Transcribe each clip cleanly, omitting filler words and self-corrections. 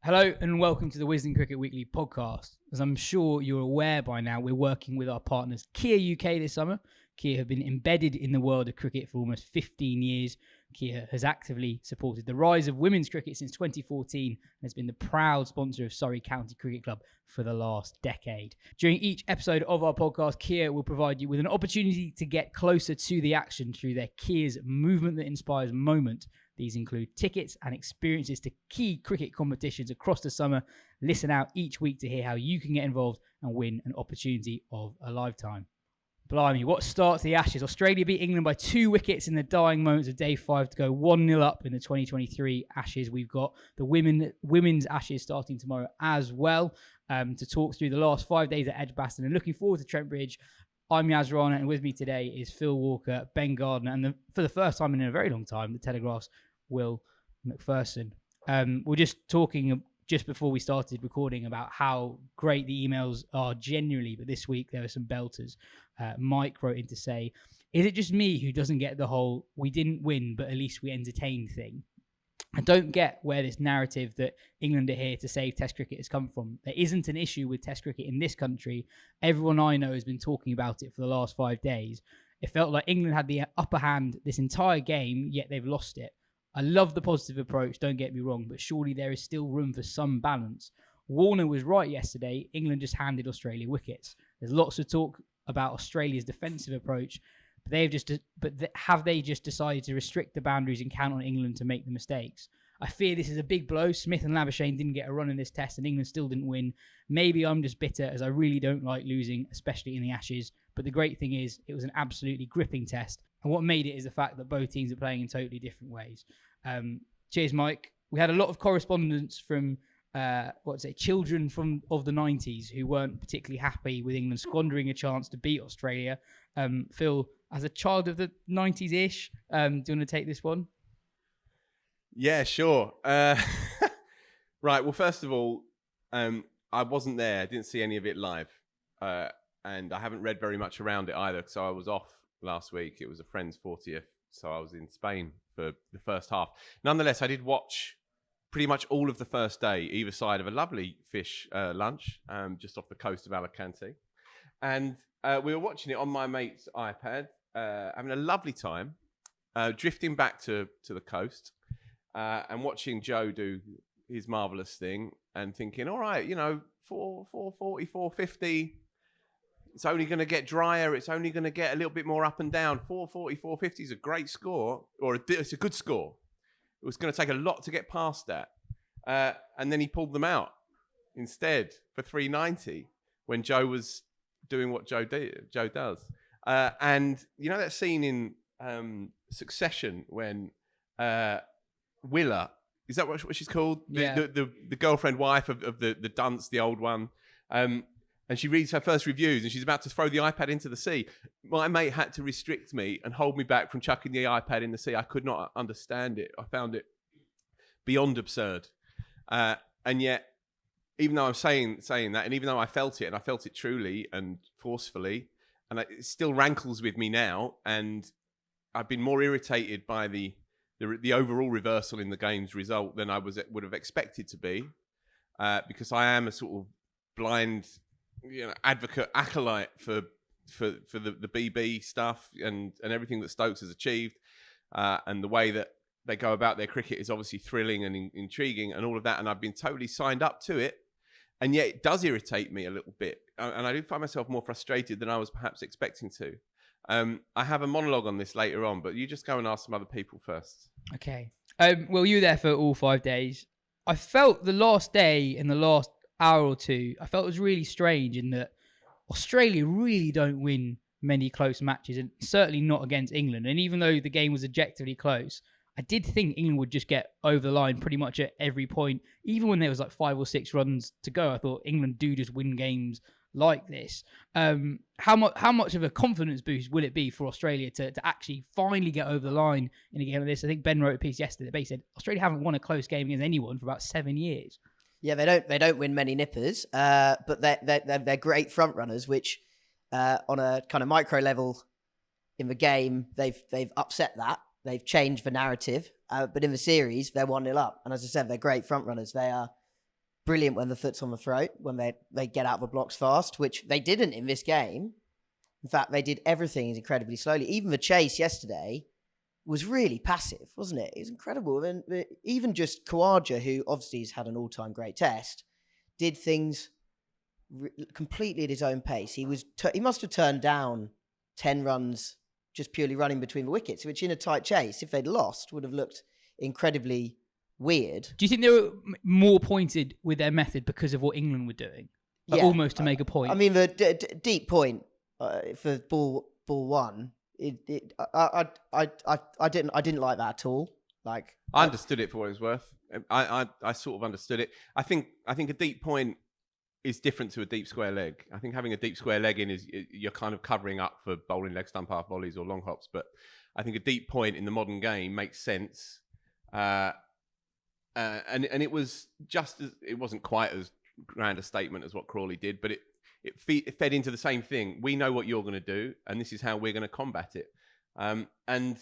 Hello and welcome to the Wisden Cricket Weekly podcast. As I'm sure you're aware by now, we're working with our partners Kia UK this summer. Kia have been embedded in the world of cricket for almost 15 years. Kia has actively supported the rise of women's cricket since 2014 and has been the proud sponsor of Surrey County Cricket Club for the last decade. During each episode of our podcast, Kia will provide you with an opportunity to get closer to the action through their Kia's Movement That Inspires moment. These include tickets and experiences to key cricket competitions across the summer. Listen out each week to hear how you can get involved and win an opportunity of a lifetime. Blimey, what start to the Ashes. Australia beat England by 2 wickets in the dying moments of day 5 to go 1-0 up in the 2023 Ashes. We've got the women's Ashes starting tomorrow as well to talk through the last 5 days at Edgbaston and looking forward to Trent Bridge. I'm Rana, and with me today is Phil Walker, Ben Gardner, and for the first time in a very long time, the Telegraph's Will Macpherson. We're just talking just before we started recording about how great the emails are generally, but this week there were some belters. Mike wrote in to say, is it just me who doesn't get the whole we didn't win but at least we entertained thing? I don't get where this narrative that England are here to save Test cricket has come from. There isn't an issue with Test cricket in this country. Everyone I know has been talking about it for the last 5 days. It felt like England had the upper hand this entire game, yet they've lost it. I love the positive approach, don't get me wrong, but surely there is still room for some balance. Warner was right yesterday. England just handed Australia wickets. There's lots of talk about Australia's defensive approach, but have they just decided to restrict the boundaries and count on England to make the mistakes? I fear this is a big blow. Smith and Labuschagne didn't get a run in this test and England still didn't win. Maybe I'm just bitter as I really don't like losing, especially in the Ashes. But the great thing is it was an absolutely gripping test. And what made it is the fact that both teams are playing in totally different ways. Cheers, Mike. We had a lot of correspondence from children of the 90s who weren't particularly happy with England squandering a chance to beat Australia. Phil, as a child of the 90s-ish, do you want to take this one? Yeah, sure. Right, well, first of all, I wasn't there. I didn't see any of it live. And I haven't read very much around it either, so I was off last week. It was a friend's 40th, so I was in Spain for the first half. Nonetheless, I did watch pretty much all of the first day, either side of a lovely fish lunch just off the coast of Alicante. And we were watching it on my mate's iPad, having a lovely time, drifting back to the coast and watching Joe do his marvellous thing and thinking, all right, 440, 450, it's only going to get drier. It's only going to get a little bit more up and down. 440, 450 is a great score, or it's a good score. It was going to take a lot to get past that. And then he pulled them out instead for 390 when Joe was doing what Joe does. And you know that scene in Succession when Willa, is that what she's called? Yeah. The girlfriend wife of the dunce, the old one. And she reads her first reviews and she's about to throw the iPad into the sea. My mate had to restrict me and hold me back from chucking the iPad in the sea. I could not understand it. I found it beyond absurd. And yet, even though I'm saying that, and even though I felt it, and I felt it truly and forcefully, and it still rankles with me now, and I've been more irritated by the overall reversal in the game's result than I would have expected to be, because I am a sort of blind advocate, acolyte for the BB stuff and everything that Stokes has achieved, and the way that they go about their cricket is obviously thrilling and intriguing and all of that, and I've been totally signed up to it, and yet it does irritate me a little bit, and I do find myself more frustrated than I was perhaps expecting to. I have a monologue on this later on, but you just go and ask some other people first. Okay. Well, you were there for all 5 days. I felt the last day and the last hour or two, I felt it was really strange in that Australia really don't win many close matches, and certainly not against England. And even though the game was objectively close, I did think England would just get over the line pretty much at every point. Even when there was like 5 or 6 runs to go, I thought England do just win games like this. How much of a confidence boost will it be for Australia to actually finally get over the line in a game like this? I think Ben wrote a piece yesterday that basically said Australia haven't won a close game against anyone for about 7 years. Yeah, they don't win many nippers, but they're great front runners, which on a kind of micro level in the game they've upset that. They've changed the narrative, but in the series they're 1-0 up, and as I said, they're great front runners. They are brilliant when the foot's on the throat, when they get out of the blocks fast, which they didn't in this game. In fact, they did everything incredibly slowly. Even the chase yesterday was really passive, wasn't it? It was incredible. And even just Khawaja, who obviously has had an all-time great test, did things completely at his own pace. He must have turned down 10 runs just purely running between the wickets, which in a tight chase, if they'd lost, would have looked incredibly weird. Do you think they were more pointed with their method because of what England were doing? Like almost to make a point. I mean, the deep point for ball one, I didn't like that at all. Like, I understood it for what it was worth. I sort of understood it. I think a deep point is different to a deep square leg. I think having a deep square leg in is you're kind of covering up for bowling leg stump half volleys or long hops. But I think a deep point in the modern game makes sense. And it was it wasn't quite as grand a statement as what Crawley did, but it fed into the same thing. We know what you're going to do, and this is how we're going to combat it. And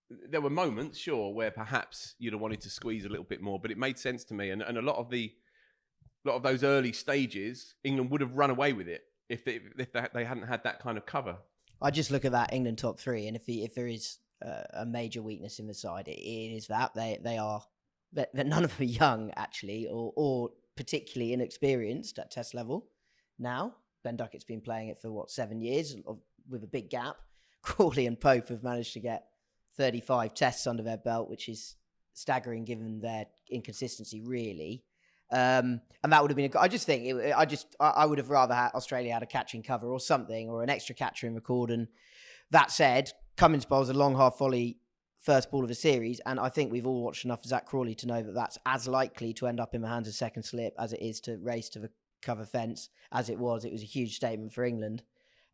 there were moments, sure, where perhaps you'd have wanted to squeeze a little bit more, but it made sense to me. And a lot of those early stages, England would have run away with it if they hadn't had that kind of cover. I just look at that England top three, and if there is a major weakness in the side, it is that they're none of them are young actually, or particularly inexperienced at test level. Now Ben Duckett's been playing it for 7 years with a big gap. Crawley and Pope have managed to get 35 tests under their belt, which is staggering given their inconsistency, really. And that would have been. I just think I would have rather had Australia had a catching cover or something, or an extra catcher in the cordon. That said, Cummins bowls a long half volley first ball of a series, and I think we've all watched enough of Zach Crawley to know that that's as likely to end up in the hands of second slip as it is to race to the cover fence. As it was a huge statement for England.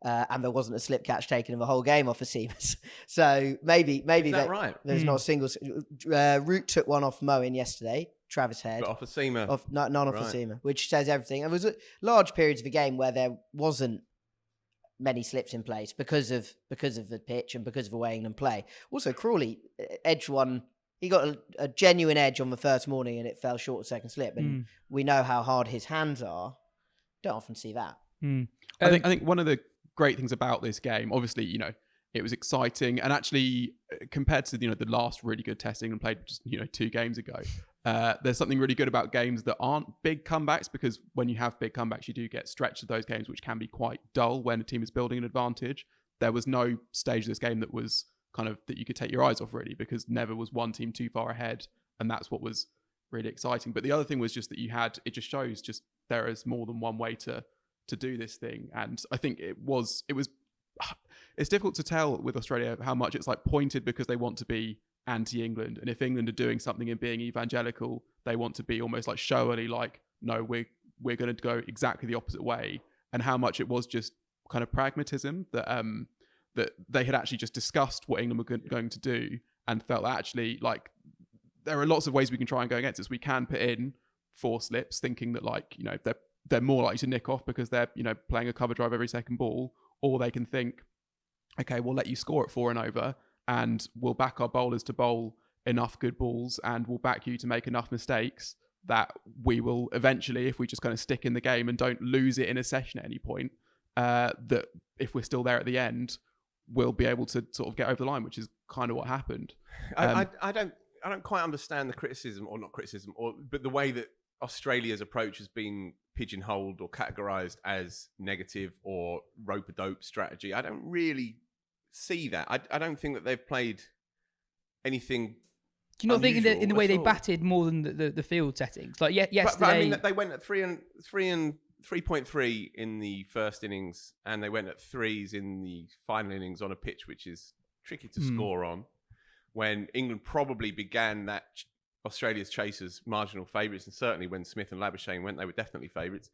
And there wasn't a slip catch taken in the whole game off of Seamers. So maybe is that right? There's not a single. Root took one off Moeen yesterday, Travis Head. But off a seamer. None off a seamer, which says everything. And there was large periods of the game where there wasn't many slips in place because of the pitch and because of the way England play. Also, Crawley edged one. He got a genuine edge on the first morning and it fell short of second slip. And we know how hard his hands are. Don't often see that. I think one of the great things about this game, obviously, it was exciting, and actually compared to the last really good test England played just 2 games ago, there's something really good about games that aren't big comebacks, because when you have big comebacks you do get stretched of those games which can be quite dull when a team is building an advantage. There was no stage of this game that was kind of that you could take your eyes off, really, because never was one team too far ahead, and that's what was really exciting. But the other thing was just that it just shows just there is more than one way to do this thing. And I think it's difficult to tell with Australia how much it's like pointed because they want to be anti-England, and if England are doing something and being evangelical, they want to be almost like showily like, no, we're going to go exactly the opposite way. And how much it was just kind of pragmatism that they had actually just discussed what England were going to do and felt that actually like there are lots of ways we can try and go against this. We can put in 4 slips thinking that they're more likely to nick off because they're playing a cover drive every second ball, or they can think, okay, we'll let you score at 4 and over, and we'll back our bowlers to bowl enough good balls, and we'll back you to make enough mistakes that we will eventually, if we just kind of stick in the game and don't lose it in a session at any point, that if we're still there at the end, we'll be able to sort of get over the line, which is kind of what happened. I don't quite understand the criticism, or not criticism, but the way that Australia's approach has been pigeonholed or categorized as negative or rope-a-dope strategy. I don't really see that. I don't think that they've played anything. Do you not think in the way they batted more than the field settings? Like yesterday, but I mean, they went at 3.3 in the first innings, and they went at 3s in the final innings on a pitch which is tricky to score on. When England probably began that Australia's chasers marginal favourites, and certainly when Smith and Labuschagne went, they were definitely favourites.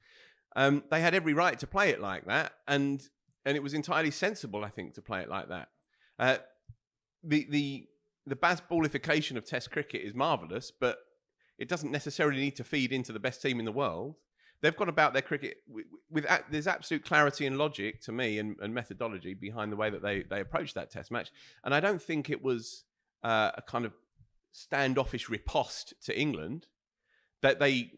They had every right to play it like that, and it was entirely sensible, I think, to play it like that. The Bazballification of Test cricket is marvellous, but it doesn't necessarily need to feed into the best team in the world. They've gone about their cricket with there's absolute clarity and logic to me, and methodology behind the way that they approached that Test match, and I don't think it was a kind of standoffish riposte to England. That they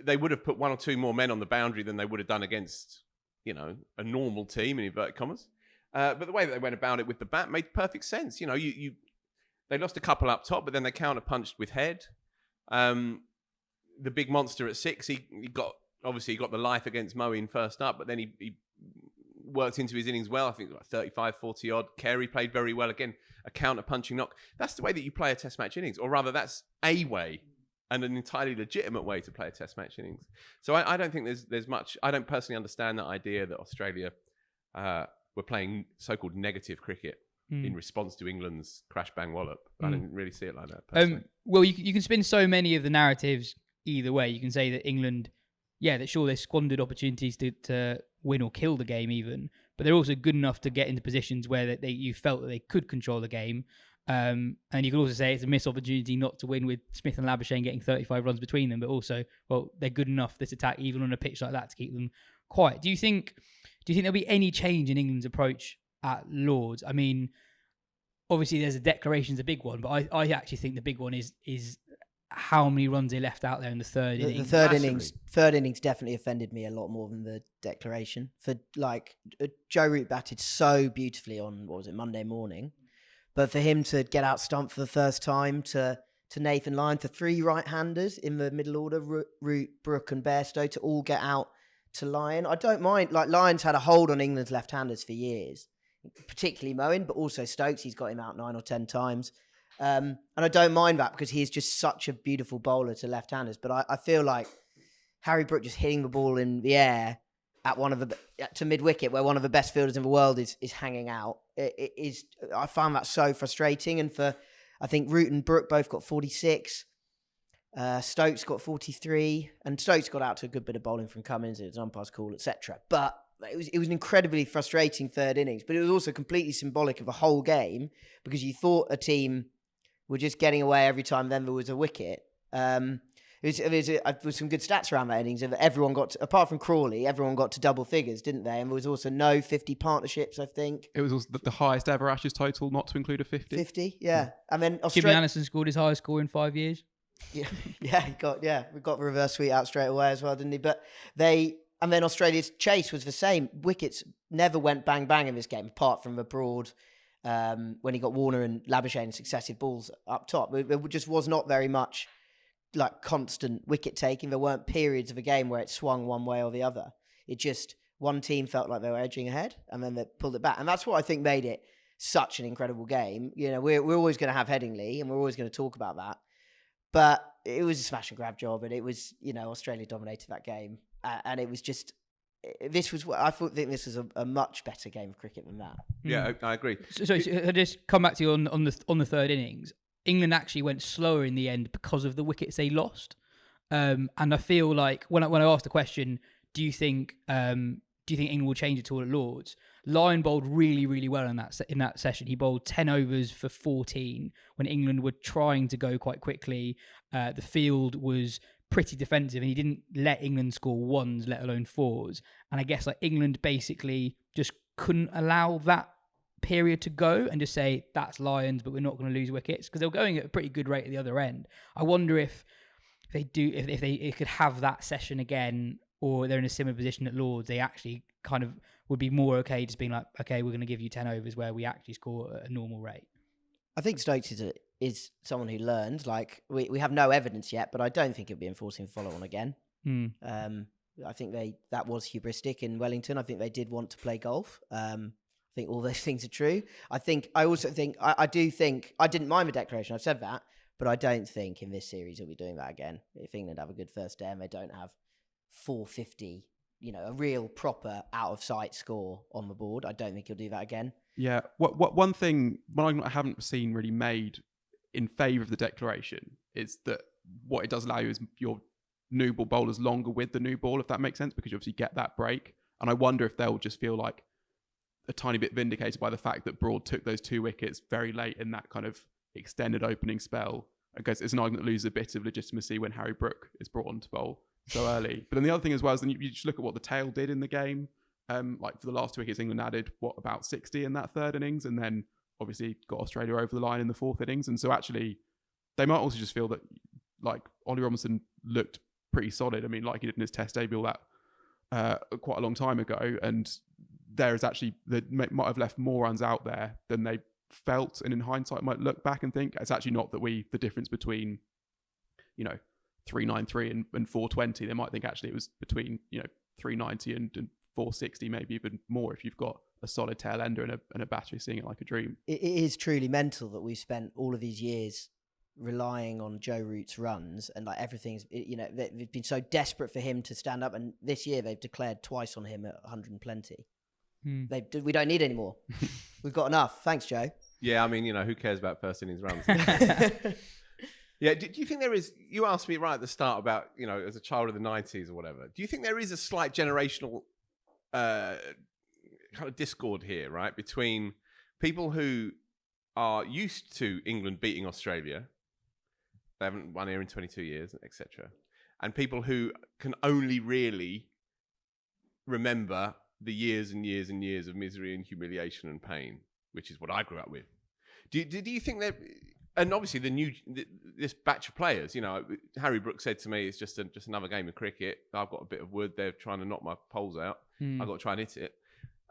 they would have put one or two more men on the boundary than they would have done against, a normal team in inverted commas. But the way that they went about it with the bat made perfect sense. They lost a couple up top, but then they counter-punched with head. The big monster at 6, he got the life against Moeen first up, but then he worked into his innings well. I think like 35, 40 odd. Carey played very well. Again, a counter-punching knock. That's the way that you play a test match innings, or rather that's a way and an entirely legitimate way to play a test match innings. So I don't think there's much. I don't personally understand that idea that Australia were playing so-called negative cricket in response to England's crash bang wallop. I didn't really see it like that personally. Well, you can spin so many of the narratives either way. You can say that England, that sure they squandered opportunities to win or kill the game even, but they're also good enough to get into positions where you felt that they could control the game. And you could also say it's a missed opportunity not to win with Smith and Labuschagne getting 35 runs between them, but also, they're good enough this attack even on a pitch like that to keep them quiet. Do you think there'll be any change in England's approach at Lords? I mean, obviously there's a declaration's a big one, but I actually think the big one is how many runs they left out there in the third innings. The third innings definitely offended me a lot more than the declaration. For Joe Root batted so beautifully on Monday morning, but for him to get out stumped for the first time to Nathan Lyon, for 3 right-handers in the middle order, Root, Brooke and Bairstow, to all get out to Lyon. I don't mind. Lyon's had a hold on England's left-handers for years, particularly Moeen, but also Stokes. He's got him out 9 or 10 times. And I don't mind that because he's just such a beautiful bowler to left-handers. But I feel like Harry Brook just hitting the ball in the air at to mid-wicket where one of the best fielders in the world is hanging out. I found that so frustrating. And I think Root and Brook both got 46. Stokes got 43. And Stokes got out to a good bit of bowling from Cummins. It was an umpire's call, etc. But it was an incredibly frustrating third innings. But it was also completely symbolic of a whole game because you thought a team were just getting away every time then there was a wicket. There was some good stats around that innings. Everyone apart from Crawley, everyone got to double figures, didn't they? And there was also no 50 partnerships, I think. It was also the highest ever Ashes total, not to include a 50. 50, yeah. And then Jimmy Anderson scored his highest score in 5 years. Yeah, we got the reverse sweep out straight away as well, didn't he? But and then Australia's chase was the same. Wickets never went bang bang in this game, apart from the Broad. When he got Warner and Labuschagne successive balls up top. There just was not very much constant wicket taking. There weren't periods of a game where it swung one way or the other. It just, one team felt like they were edging ahead and then they pulled it back. And that's what I think made it such an incredible game. We're always going to have Headingley and we're always going to talk about that. But it was a smash and grab job and it was, Australia dominated that game. And it was just, this was a much better game of cricket than that. Yeah, I agree. So I just come back to you on the third innings. England actually went slower in the end because of the wickets they lost. And I feel like when I asked the question, do you think England will change at all at Lords? Lyon bowled really, really well in that session. He bowled 10 overs for 14 when England were trying to go quite quickly. The field was pretty defensive and he didn't let England score ones, let alone fours. And I guess England basically just couldn't allow that period to go and just say that's Lions, but we're not going to lose wickets because they were going at a pretty good rate at the other end. I wonder if they could have that session again, or they're in a similar position at Lords, they actually kind of would be more okay just being like, okay, we're going to give you 10 overs where we actually score at a normal rate. I think Stokes is someone who learns. We have no evidence yet, but I don't think it'll be enforcing follow-on again. I think that was hubristic in Wellington. I think they did want to play golf. I think all those things are true. I didn't mind the declaration. I've said that, but I don't think in this series he'll be doing that again. If England have a good first day and they don't have 450, a real proper out of sight score on the board, I don't think he'll do that again. Yeah. One thing I haven't seen really made in favour of the declaration is that what it does allow you is your new ball bowlers longer with the new ball, if that makes sense, because you obviously get that break. And I wonder if they'll just feel like a tiny bit vindicated by the fact that Broad took those 2 wickets very late in that kind of extended opening spell. I guess it's an argument that loses a bit of legitimacy when Harry Brook is brought on to bowl so early. But then the other thing as well is then you just look at what the tail did in the game. For the last 2 wickets, England added about 60 in that third innings, and then obviously got Australia over the line in the 4th innings. And so actually, they might also just feel that Ollie Robinson looked pretty solid. I mean, like he did in his Test debut all that quite a long time ago, and there is actually they might have left more runs out there than they felt, and in hindsight might look back and think it's actually not that the difference between 393 and 420. They might think actually it was between 390 and 460, maybe even more if you've got a solid tail ender and a battery seeing it like a dream. It is truly mental that we've spent all of these years relying on Joe Root's runs, and like everything's, they've been so desperate for him to stand up, and this year they've declared twice on him at 100 and plenty. We don't need any more. We've got enough. Thanks, Joe. Yeah, I mean, who cares about first innings runs? Yeah, do you think there is, you asked me right at the start about, as a child of the 90s or whatever, do you think there is a slight generational kind of discord here, right, between people who are used to England beating Australia, they haven't won here in 22 years, etc., and people who can only really remember the years and years and years of misery and humiliation and pain, which is what I grew up with. Do you think that, and obviously this batch of players, Harry Brooks said to me, it's just another game of cricket. I've got a bit of wood. They're trying to knock my poles out. I've got to try and hit it.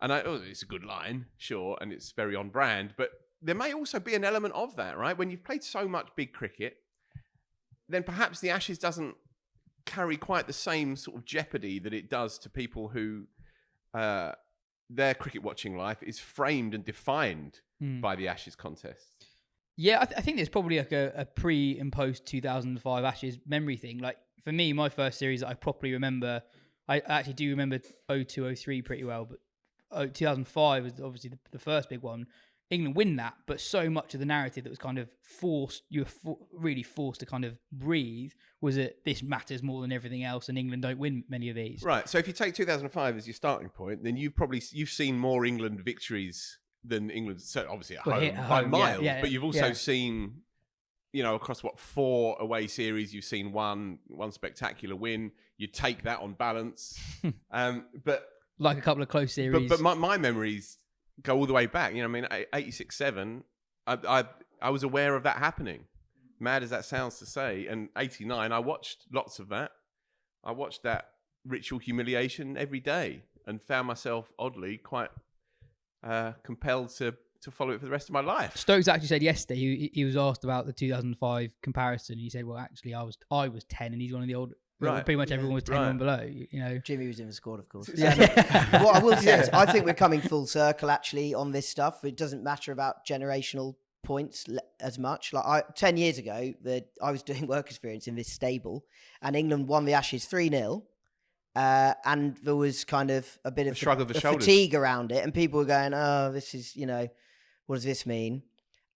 And it's a good line, sure, and it's very on brand. But there may also be an element of that, right? When you've played so much big cricket, then perhaps the Ashes doesn't carry quite the same sort of jeopardy that it does to people who their cricket watching life is framed and defined by the Ashes contest. Yeah, I think there's probably like a pre and post 2005 Ashes memory thing. Like for me, my first series that I properly remember, I actually do remember 02-03 pretty well, but 2005 was obviously the first big one. England win that, but so much of the narrative that was kind of forced, you were really forced to kind of breathe, was that this matters more than everything else, and England don't win many of these. Right. So if you take 2005 as your starting point, then you've seen more England victories than England, so obviously at home by miles. Yeah, but you've also seen, across 4 away series, you've seen one spectacular win. You take that on balance, but like a couple of close series. But my memories go all the way back. 86-7. I was aware of that happening. Mad as that sounds to say, and 89, I watched lots of that. I watched that ritual humiliation every day, and found myself oddly quite compelled to follow it for the rest of my life. Stokes actually said yesterday he was asked about the 2005 comparison. He said, "Well, actually, I was 10, and he's one of the old." Right. Pretty much everyone was 10 and below. Jimmy was in the squad, of course. Yeah. What I will say is, I think we're coming full circle actually on this stuff. It doesn't matter about generational points as much. Like 10 years ago, I was doing work experience in this stable, and England won the Ashes 3-0. And there was kind of a bit of shrug of the shoulders, fatigue around it, and people were going, "Oh, this is, what does this mean?"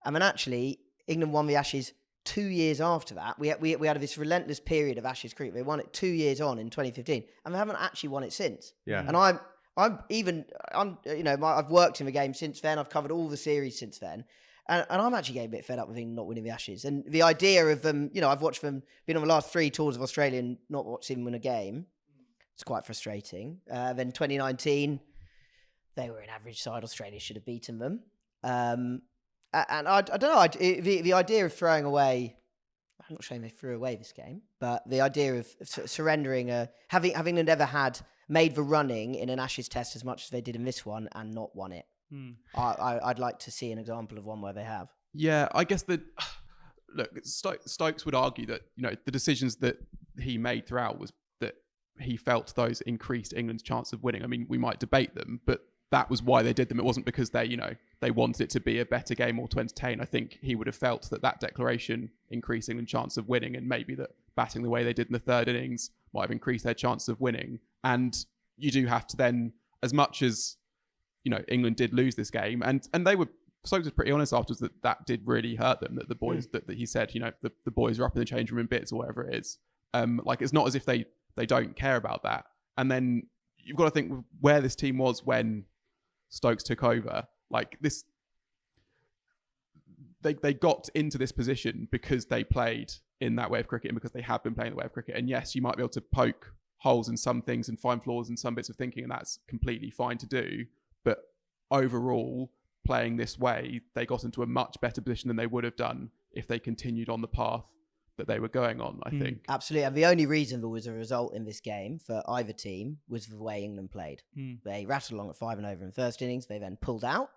I mean, actually, England won the Ashes 2 years after that. We had this relentless period of Ashes cricket. They won it 2 years on in 2015, and they haven't actually won it since. Yeah. And I've worked in the game since then. I've covered all the series since then. And I'm actually getting a bit fed up with England not winning the Ashes. And the idea of them, I've watched them, been on the last 3 tours of Australia and not watched them win a game. It's quite frustrating. Then 2019, they were an average side. Australia should have beaten them. And I don't know. The idea of throwing away, I'm not saying they threw away this game, but the idea of surrendering, having England ever made the running in an Ashes test as much as they did in this one and not won it. I'd like to see an example of one where they have. Yeah, I guess Stokes would argue that the decisions that he made throughout was that he felt those increased England's chance of winning. I mean, we might debate them, but that was why they did them. It wasn't because they wanted it to be a better game or to entertain. I think he would have felt that declaration increased England's chance of winning, and maybe that batting the way they did in the third innings might have increased their chances of winning. And you do have to then, as much as England did lose this game, and they were, Stokes was pretty honest afterwards that did really hurt them, that the boys that he said the boys are up in the change room in bits or whatever it is. It's not as if they don't care about that. And then you've got to think where this team was when Stokes took over. They got into this position because they played in that way of cricket and because they have been playing the way of cricket. And yes, you might be able to poke holes in some things and find flaws in some bits of thinking, and that's completely fine to do. But overall, playing this way, they got into a much better position than they would have done if they continued on the path that they were going on, I think. Absolutely. And the only reason there was a result in this game for either team was the way England played. They rattled along at 5-over in first innings. They then pulled out.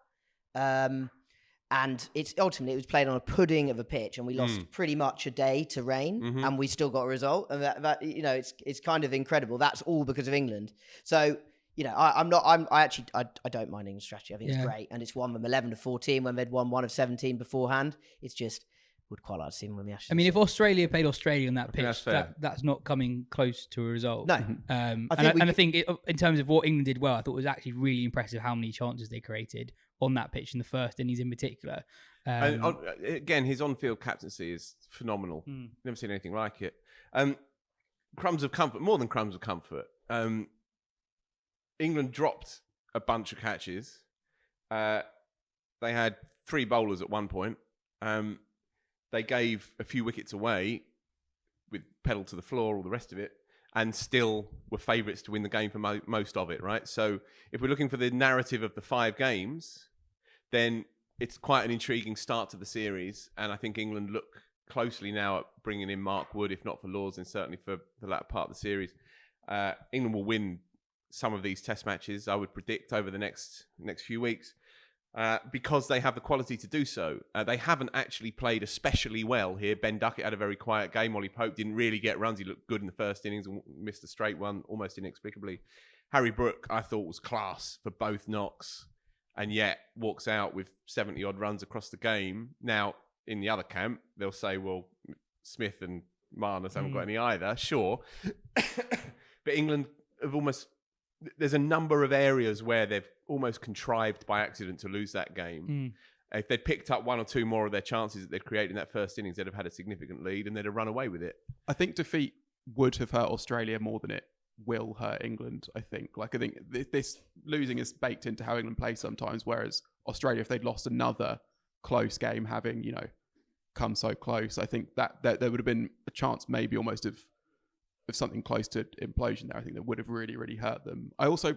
And it's ultimately, it was played on a pudding of a pitch, and we lost pretty much a day to rain, and we still got a result. And that you know, it's kind of incredible. That's all because of England. So, you know, I don't mind England's strategy. I think it's great. And it's won them 11-14 when they'd won 1 of 17 beforehand. It's just, would quite like to see them win the Ashes. I mean, if Australia played Australia on that pitch, that's that's not coming close to a result. No. I think in terms of what England did well, I thought it was actually really impressive how many chances they created on that pitch in the first innings in particular. And again, his on-field captaincy is phenomenal. Never seen anything like it. Crumbs of comfort, more than crumbs of comfort. England dropped a bunch of catches. They had 3 bowlers at one point. They gave a few wickets away with pedal to the floor, all the rest of it, and still were favourites to win the game for most of it, right? So if we're looking for the narrative of the 5 games, then it's quite an intriguing start to the series. And I think England look closely now at bringing in Mark Wood, if not for Lords, and certainly for the latter part of the series. England will win some of these test matches, I would predict, over the next few weeks. Because they have the quality to do so. They haven't actually played especially well here. Ben Duckett had a very quiet game. Ollie Pope didn't really get runs. He looked good in the first innings and missed a straight one almost inexplicably. Harry Brook, I thought, was class for both knocks, and yet walks out with 70-odd runs across the game. Now, in the other camp, they'll say, well, Smith and Marnus haven't got any either. Sure. But England have almost... There's a number of areas where they've almost contrived by accident to lose that game. If they'd picked up 1 or 2 more of their chances that they'd created in that first innings, they'd have had a significant lead and they'd have run away with it. I think defeat would have hurt Australia more than it will hurt England, I think. Like, I think this losing is baked into how England play sometimes, whereas Australia, if they'd lost another close game, having, you know, come so close, I think that there would have been a chance maybe almost of something close to implosion there. I think that would have really, really hurt them. I also,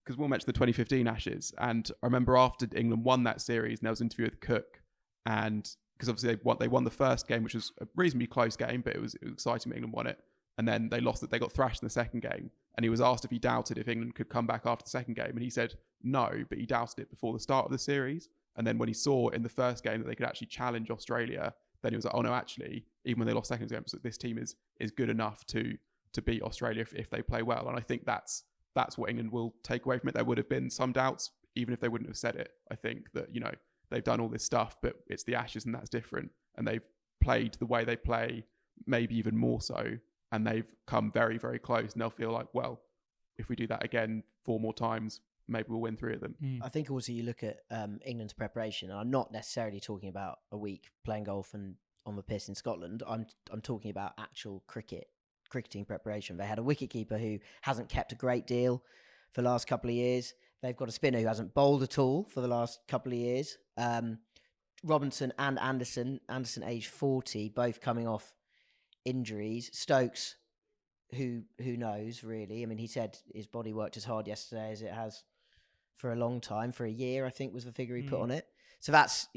because we'll mention the 2015 Ashes, and I remember after England won that series, and there was an interview with Cook, and because obviously they won the first game, which was a reasonably close game, but it was exciting that England won it, and then they lost it. They got thrashed in the second game, and he was asked if he doubted if England could come back after the second game, and he said no, but he doubted it before the start of the series. And then when he saw in the first game that they could actually challenge Australia, then he was like, oh no, actually, even when they lost second games, this team is good enough to beat Australia if they play well. And I think that's what England will take away from it. There would have been some doubts, even if they wouldn't have said it. I think that, you know, they've done all this stuff, but it's the Ashes and that's different. And they've played the way they play, maybe even more so. And they've come very, very close. And they'll feel like, well, if we do that again 4 more times, maybe we'll win 3 of them. I think also you look at England's preparation, and I'm not necessarily talking about a week playing golf and on the piss in Scotland. I'm talking about actual cricketing preparation. They had a wicketkeeper who hasn't kept a great deal for the last couple of years. They've got a spinner who hasn't bowled at all for the last couple of years. Robinson and Anderson age 40, both coming off injuries. Stokes, who knows really? I mean, he said his body worked as hard yesterday as it has for a long time, for a year, I think was the figure he put on it. So that's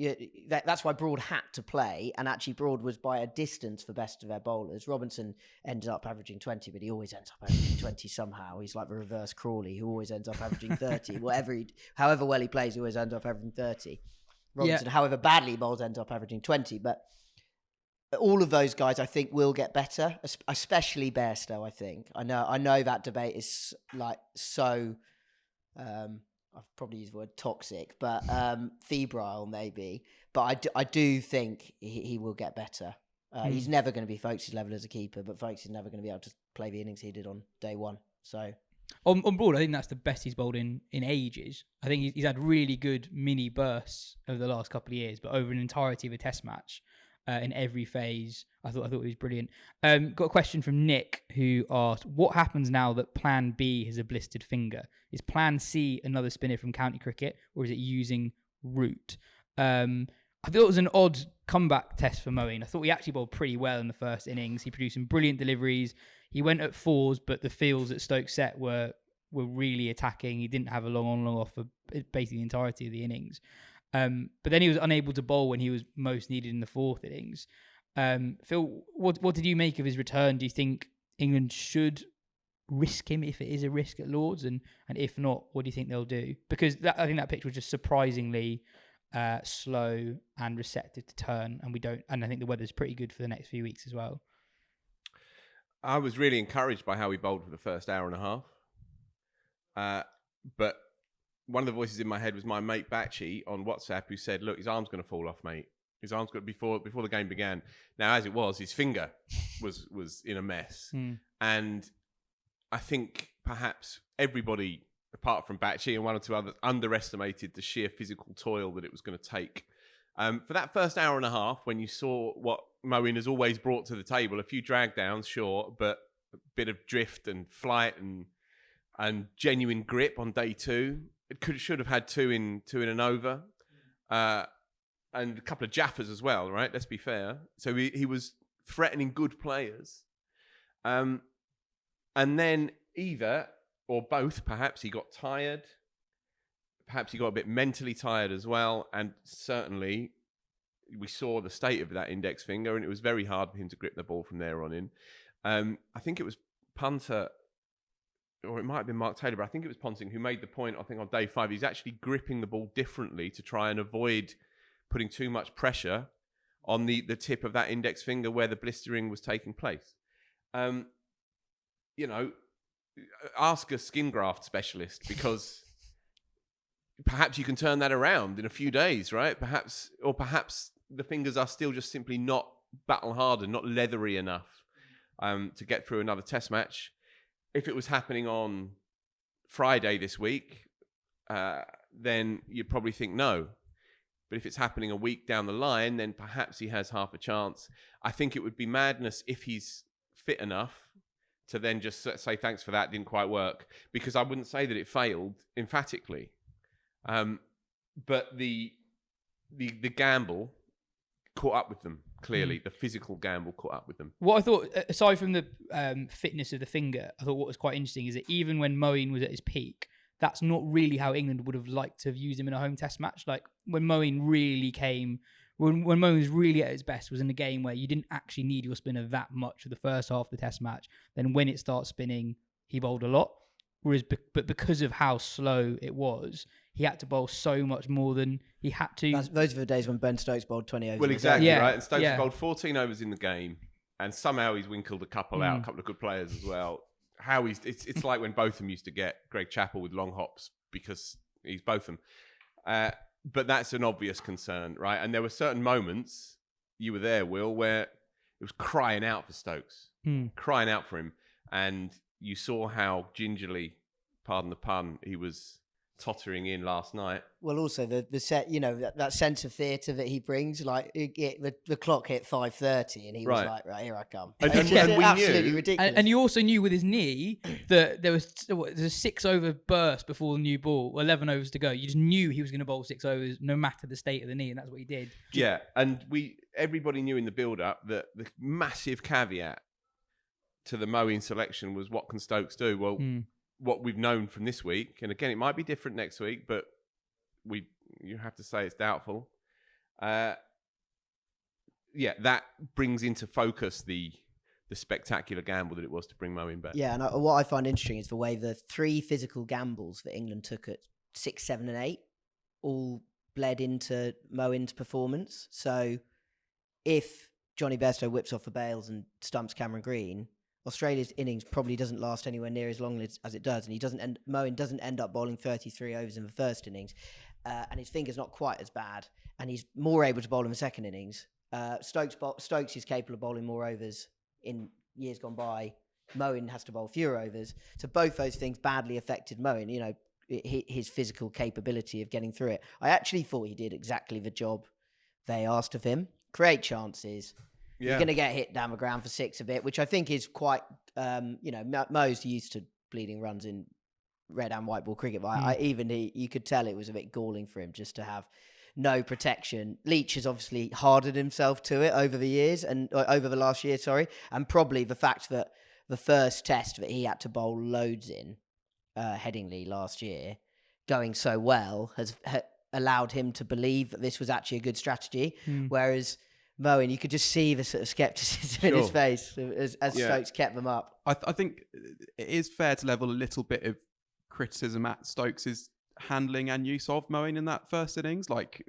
why Broad had to play, and actually Broad was by a distance the best of their bowlers. Robinson ended up averaging 20, but he always ends up averaging 20 somehow. He's like the reverse Crawley, who always ends up averaging 30. However well he plays, he always ends up averaging 30. Robinson, however badly he bowls, ends up averaging 20. But all of those guys, I think, will get better, especially Bairstow, I think. I know that debate is like so... I've probably used the word toxic, but febrile maybe. But I do think he will get better. He's never going to be Folkes' level as a keeper, but Folkes is never going to be able to play the innings he did on day one. So on Broad, I think that's the best he's bowled in ages. I think he's had really good mini bursts over the last couple of years, but over an entirety of a test match, in every phase, I thought he was brilliant. Got a question from Nick, who asked, what happens now that Plan B has a blistered finger? Is Plan C another spinner from county cricket, or is it using Root? I thought it was an odd comeback test for Moeen. I thought he actually bowled pretty well in the first innings. He produced some brilliant deliveries. He went at 4s, but the fields that Stoke set were really attacking. He didn't have a long on, long off for basically the entirety of the innings. But then he was unable to bowl when he was most needed in the 4th innings. Phil, what did you make of his return? Do you think England should risk him if it is a risk at Lords, and if not, what do you think they'll do? Because I think that pitch was just surprisingly slow and receptive to turn, and I think the weather's pretty good for the next few weeks as well. I was really encouraged by how he bowled for the first hour and a half. But one of the voices in my head was my mate Batchy on WhatsApp, who said, "Look, his arm's going to fall off, mate. His arm's got before the game began." Now, as it was, his finger was in a mess, and I think perhaps everybody, apart from Batchy and one or two others, underestimated the sheer physical toil that it was going to take. For that first hour and a half, when you saw what Moeen has always brought to the table, a few drag downs, sure, but a bit of drift and flight and genuine grip on day two. It should have had two in an over, and a couple of jaffers as well, right? Let's be fair. So he was threatening good players. And then either or both, perhaps he got tired. Perhaps he got a bit mentally tired as well. And certainly we saw the state of that index finger, and it was very hard for him to grip the ball from there on in. I think it was punter, or it might have been Mark Taylor, but I think it was Ponting who made the point, I think on day 5, he's actually gripping the ball differently to try and avoid putting too much pressure on the tip of that index finger where the blistering was taking place. Ask a skin graft specialist, because perhaps you can turn that around in a few days, right? Perhaps the fingers are still just simply not battle hardened, not leathery enough to get through another test match. If it was happening on Friday this week, then you'd probably think no. But if it's happening a week down the line, then perhaps he has half a chance. I think it would be madness if he's fit enough to then just say, thanks for that, didn't quite work. Because I wouldn't say that it failed emphatically. But the gamble caught up with them, clearly. The physical gamble caught up with them. What I thought, aside from the fitness of the finger, I thought what was quite interesting is that even when Moeen was at his peak, that's not really how England would have liked to have used him in a home test match. Like when Moeen really came, when Moeen was really at his best, was in a game where you didn't actually need your spinner that much for the first half of the test match. Then when it starts spinning, he bowled a lot. Whereas, but because of how slow it was, he had to bowl so much more than he had to. Those were the days when Ben Stokes bowled 20 overs. Well, exactly, Yeah, right? And Stokes yeah. bowled 14 overs in the game, and somehow he's winkled a couple out, a couple of good players as well. It's like when Botham used to get Greg Chappell with long hops because he's Botham. But that's an obvious concern, right? And there were certain moments, you were there, Will, where it was crying out for Stokes, crying out for him. And you saw how gingerly, pardon the pun, he was tottering in last night. Well, also the set, that sense of theatre that he brings. Like the clock hit 5:30, and he was like, "Right, here I come." And It's we absolutely knew, ridiculous. And you also knew with his knee that there's a 6 over burst before the new ball, 11 overs to go. You just knew he was going to bowl 6 overs, no matter the state of the knee, and that's what he did. Yeah, and everybody knew in the build-up that the massive caveat to the Moeen selection was, what can Stokes do? Well, what we've known from this week, and again, it might be different next week, but you have to say it's doubtful. That brings into focus the spectacular gamble that it was to bring Moeen back. Yeah, and what I find interesting is the way the 3 physical gambles that England took at 6, 7 and 8 all bled into Moeen's performance. So if Johnny Bairstow whips off for Bales and stumps Cameron Green, Australia's innings probably doesn't last anywhere near as long as it does, and Moeen doesn't end up bowling 33 overs in the first innings, and his finger's not quite as bad, and he's more able to bowl in the second innings. Stokes is capable of bowling more overs in years gone by. Moeen has to bowl fewer overs, so both those things badly affected Moeen. His physical capability of getting through it. I actually thought he did exactly the job they asked of him. Create chances. You're going to get hit down the ground for 6 a bit, which I think is quite, Mo's used to bleeding runs in red and white ball cricket, but you could tell it was a bit galling for him just to have no protection. Leach has obviously hardened himself to it over the years, and over the last year, and probably the fact that the first test that he had to bowl loads in, Headingley last year, going so well, has allowed him to believe that this was actually a good strategy, whereas Moeen, you could just see the sort of skepticism in his face as Stokes kept them up. I think it is fair to level a little bit of criticism at Stokes' handling and use of Moeen in that first innings, like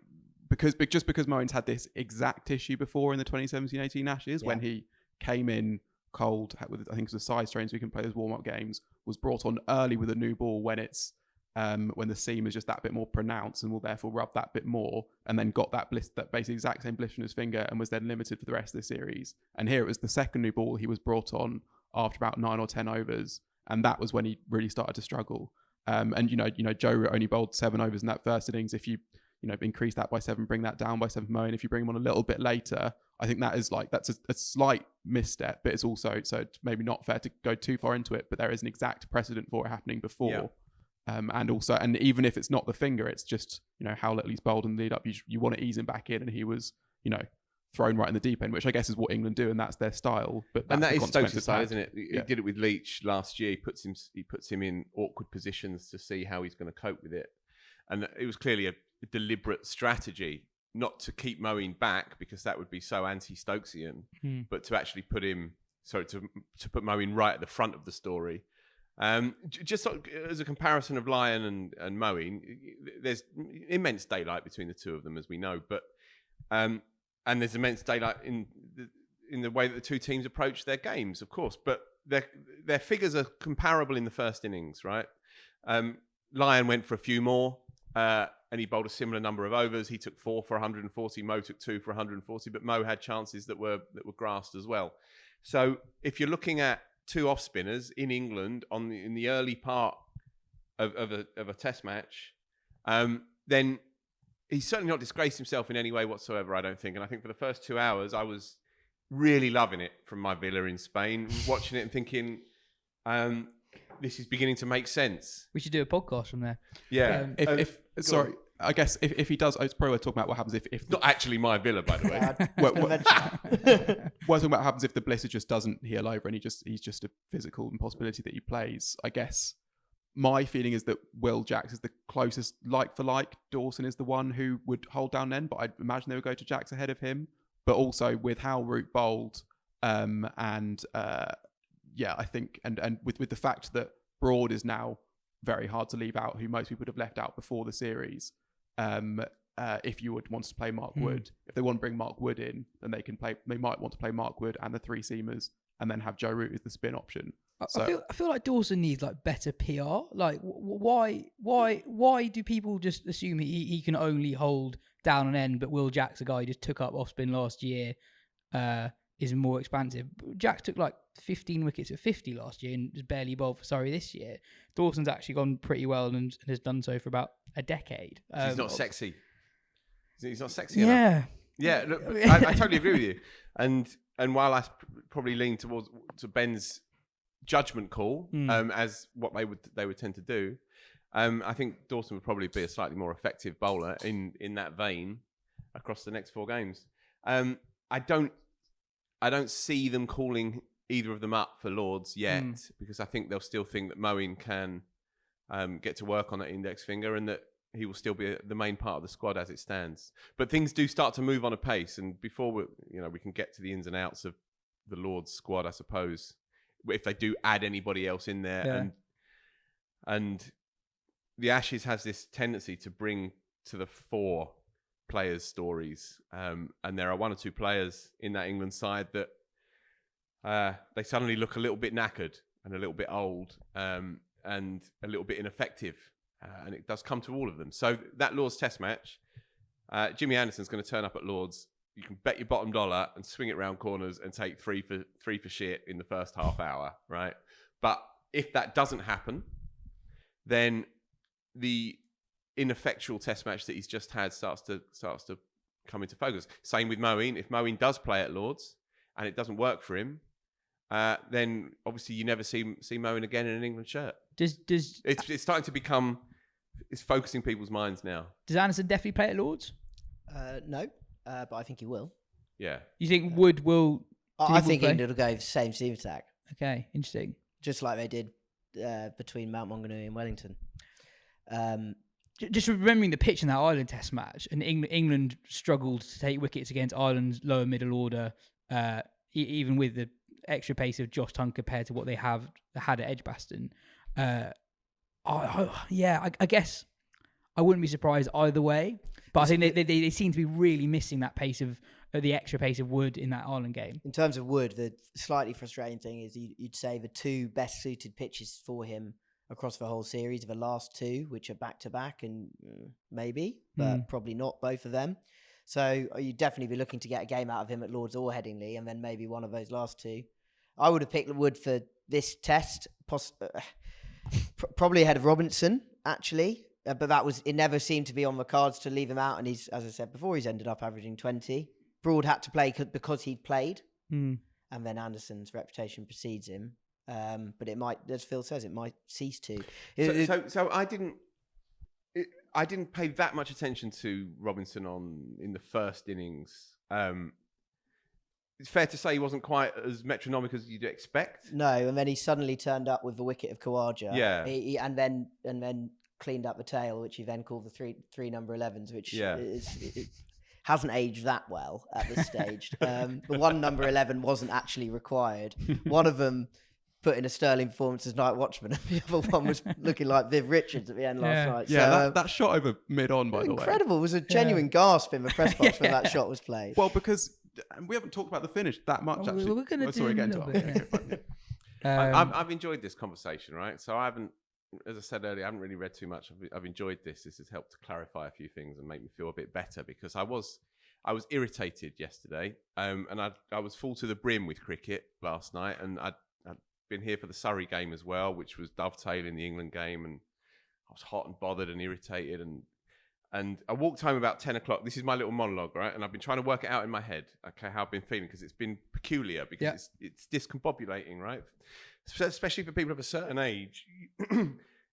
because Moeen's had this exact issue before in the 2017-18 Ashes when he came in cold with, I think it was a side strain, so he can play those warm-up games, was brought on early with a new ball when it's when the seam is just that bit more pronounced and will therefore rub that bit more, and then got that basically exact same blister in his finger and was then limited for the rest of the series. And here it was the second new ball he was brought on after about 9 or 10 overs, and that was when he really started to struggle. And Joe Root only bowled 7 overs in that first innings. If you increase that by 7, bring that down by 7 for Moeen. If you bring him on a little bit later, I think that's a slight misstep, but it's also, so it's maybe not fair to go too far into it, but there is an exact precedent for it happening before. Yeah. And even if it's not the finger, it's just, how little he's bowled in the lead up. You want to ease him back in, and he was, thrown right in the deep end, which I guess is what England do, and that's their style. But that is Stokes' style, isn't it? He did it with Leach last year. He puts him in awkward positions to see how he's going to cope with it, and it was clearly a deliberate strategy not to keep Moeen back, because that would be so anti-Stokesian, but to actually put Moeen right at the front of the story. Just as a comparison of Lyon and Moeen, there's immense daylight between the two of them, as we know, but and there's immense daylight in the way that the two teams approach their games, of course, but their figures are comparable in the first innings, right? Lyon went for a few more, and he bowled a similar number of overs. He took 4 for 140. Mo took 2 for 140, but Mo had chances that were grasped as well. So if you're looking at two off spinners in England in the early part of a Test match, then he's certainly not disgraced himself in any way whatsoever, I don't think. And I think for the first 2 hours, I was really loving it from my villa in Spain, watching it and thinking, this is beginning to make sense. We should do a podcast from there. Yeah. I guess if he does, it's probably worth talking about what happens if not actually my villa, by the way. We're talking about what happens if the blister just doesn't heal over and he's just a physical impossibility that he plays. I guess my feeling is that Will Jacks is the closest like for like. Dawson is the one who would hold down end, but I'd imagine they would go to Jacks ahead of him. But also with how Root bowled, I think, and with the fact that Broad is now very hard to leave out, who most people would have left out before the series. If you would want to play Mark Wood, if they want to bring Mark Wood in, then they might want to play Mark Wood and the 3 seamers, and then have Joe Root as the spin option. I feel like Dawson needs better PR. Why do people just assume he can only hold down an end, but Will Jacks, a guy who just took up off spin last year, is more expansive. Jacks took 15 wickets at 50 last year and was barely bowled for Surrey this year. Dawson's actually gone pretty well and has done so for about a decade. He's not sexy. He's not sexy enough. Yeah, look, I totally agree with you. And while I probably lean to Ben's judgment call, as what they would tend to do, I think Dawson would probably be a slightly more effective bowler in that vein across the next 4 games. I don't see them calling either of them up for Lords yet, because I think they'll still think that Moeen can get to work on that index finger, and that he will still be the main part of the squad as it stands. But things do start to move on a pace, and before we can get to the ins and outs of the Lords squad, I suppose, if they do add anybody else in there, and the Ashes has this tendency to bring to the fore players' stories, and there are 1 or 2 players in that England side that they suddenly look a little bit knackered and a little bit old, and a little bit ineffective, and it does come to all of them. So that Lords Test match, Jimmy Anderson's going to turn up at Lords. You can bet your bottom dollar and swing it round corners and take 3 for shit in the first half hour, right? But if that doesn't happen, then the ineffectual Test match that he's just had starts to come into focus. Same with Moeen. If Moeen does play at Lords and it doesn't work for him, then obviously you never see Moeen again in an England shirt. It's starting to become, it's focusing people's minds now. Does Anderson definitely play at Lords? No, but I think he will. Yeah. You think Wood will? I think England will go the same seam attack. Okay, interesting. Just like they did between Mount Maunganui and Wellington. just remembering the pitch in that Ireland Test match, and England struggled to take wickets against Ireland's lower middle order, even with the extra pace of Josh Tongue compared to what they had at Edgbaston. I guess I wouldn't be surprised either way, but I think they seem to be really missing that pace of the extra pace of Wood in that Ireland game. In terms of Wood, the slightly frustrating thing is you'd say the two best suited pitches for him across the whole series are the last two, which are back-to-back, and maybe, but probably not both of them. So you'd definitely be looking to get a game out of him at Lords or Headingley, and then maybe one of those last two. I would have picked Wood for this test, probably ahead of Robinson, actually. But it never seemed to be on the cards to leave him out, and he's, as I said before, he's ended up averaging 20. Broad had to play because he'd played, and then Anderson's reputation precedes him. But it might, as Phil says, it might cease to. So I didn't pay that much attention to Robinson in the first innings. It's fair to say he wasn't quite as metronomic as you'd expect. No, and then he suddenly turned up with the wicket of Khawaja. Yeah, and then cleaned up the tail, which he then called the three number 11s, which it hasn't aged that well at this stage. The one number 11 wasn't actually required. One of them put in a sterling performance as night watchman, and the other one was looking like Viv Richards at the end last night. Yeah, that shot over mid-on, by the way. Incredible. It was a genuine gasp in the press box when that shot was played. Well, because we haven't talked about the finish that much, actually. We're going to do a little bit. I've enjoyed this conversation, right? So I haven't, as I said earlier, I haven't really read too much. I've enjoyed this. This has helped to clarify a few things and make me feel a bit better, because I was irritated yesterday, and I was full to the brim with cricket last night, and I'd been here for the Surrey game as well, which was dovetailing the England game, and I was hot and bothered and irritated, and I walked home about 10 o'clock. This is my little monologue, right? And I've been trying to work it out in my head, okay, how I've been feeling, because it's been peculiar, because it's discombobulating, right? Especially for people of a certain age.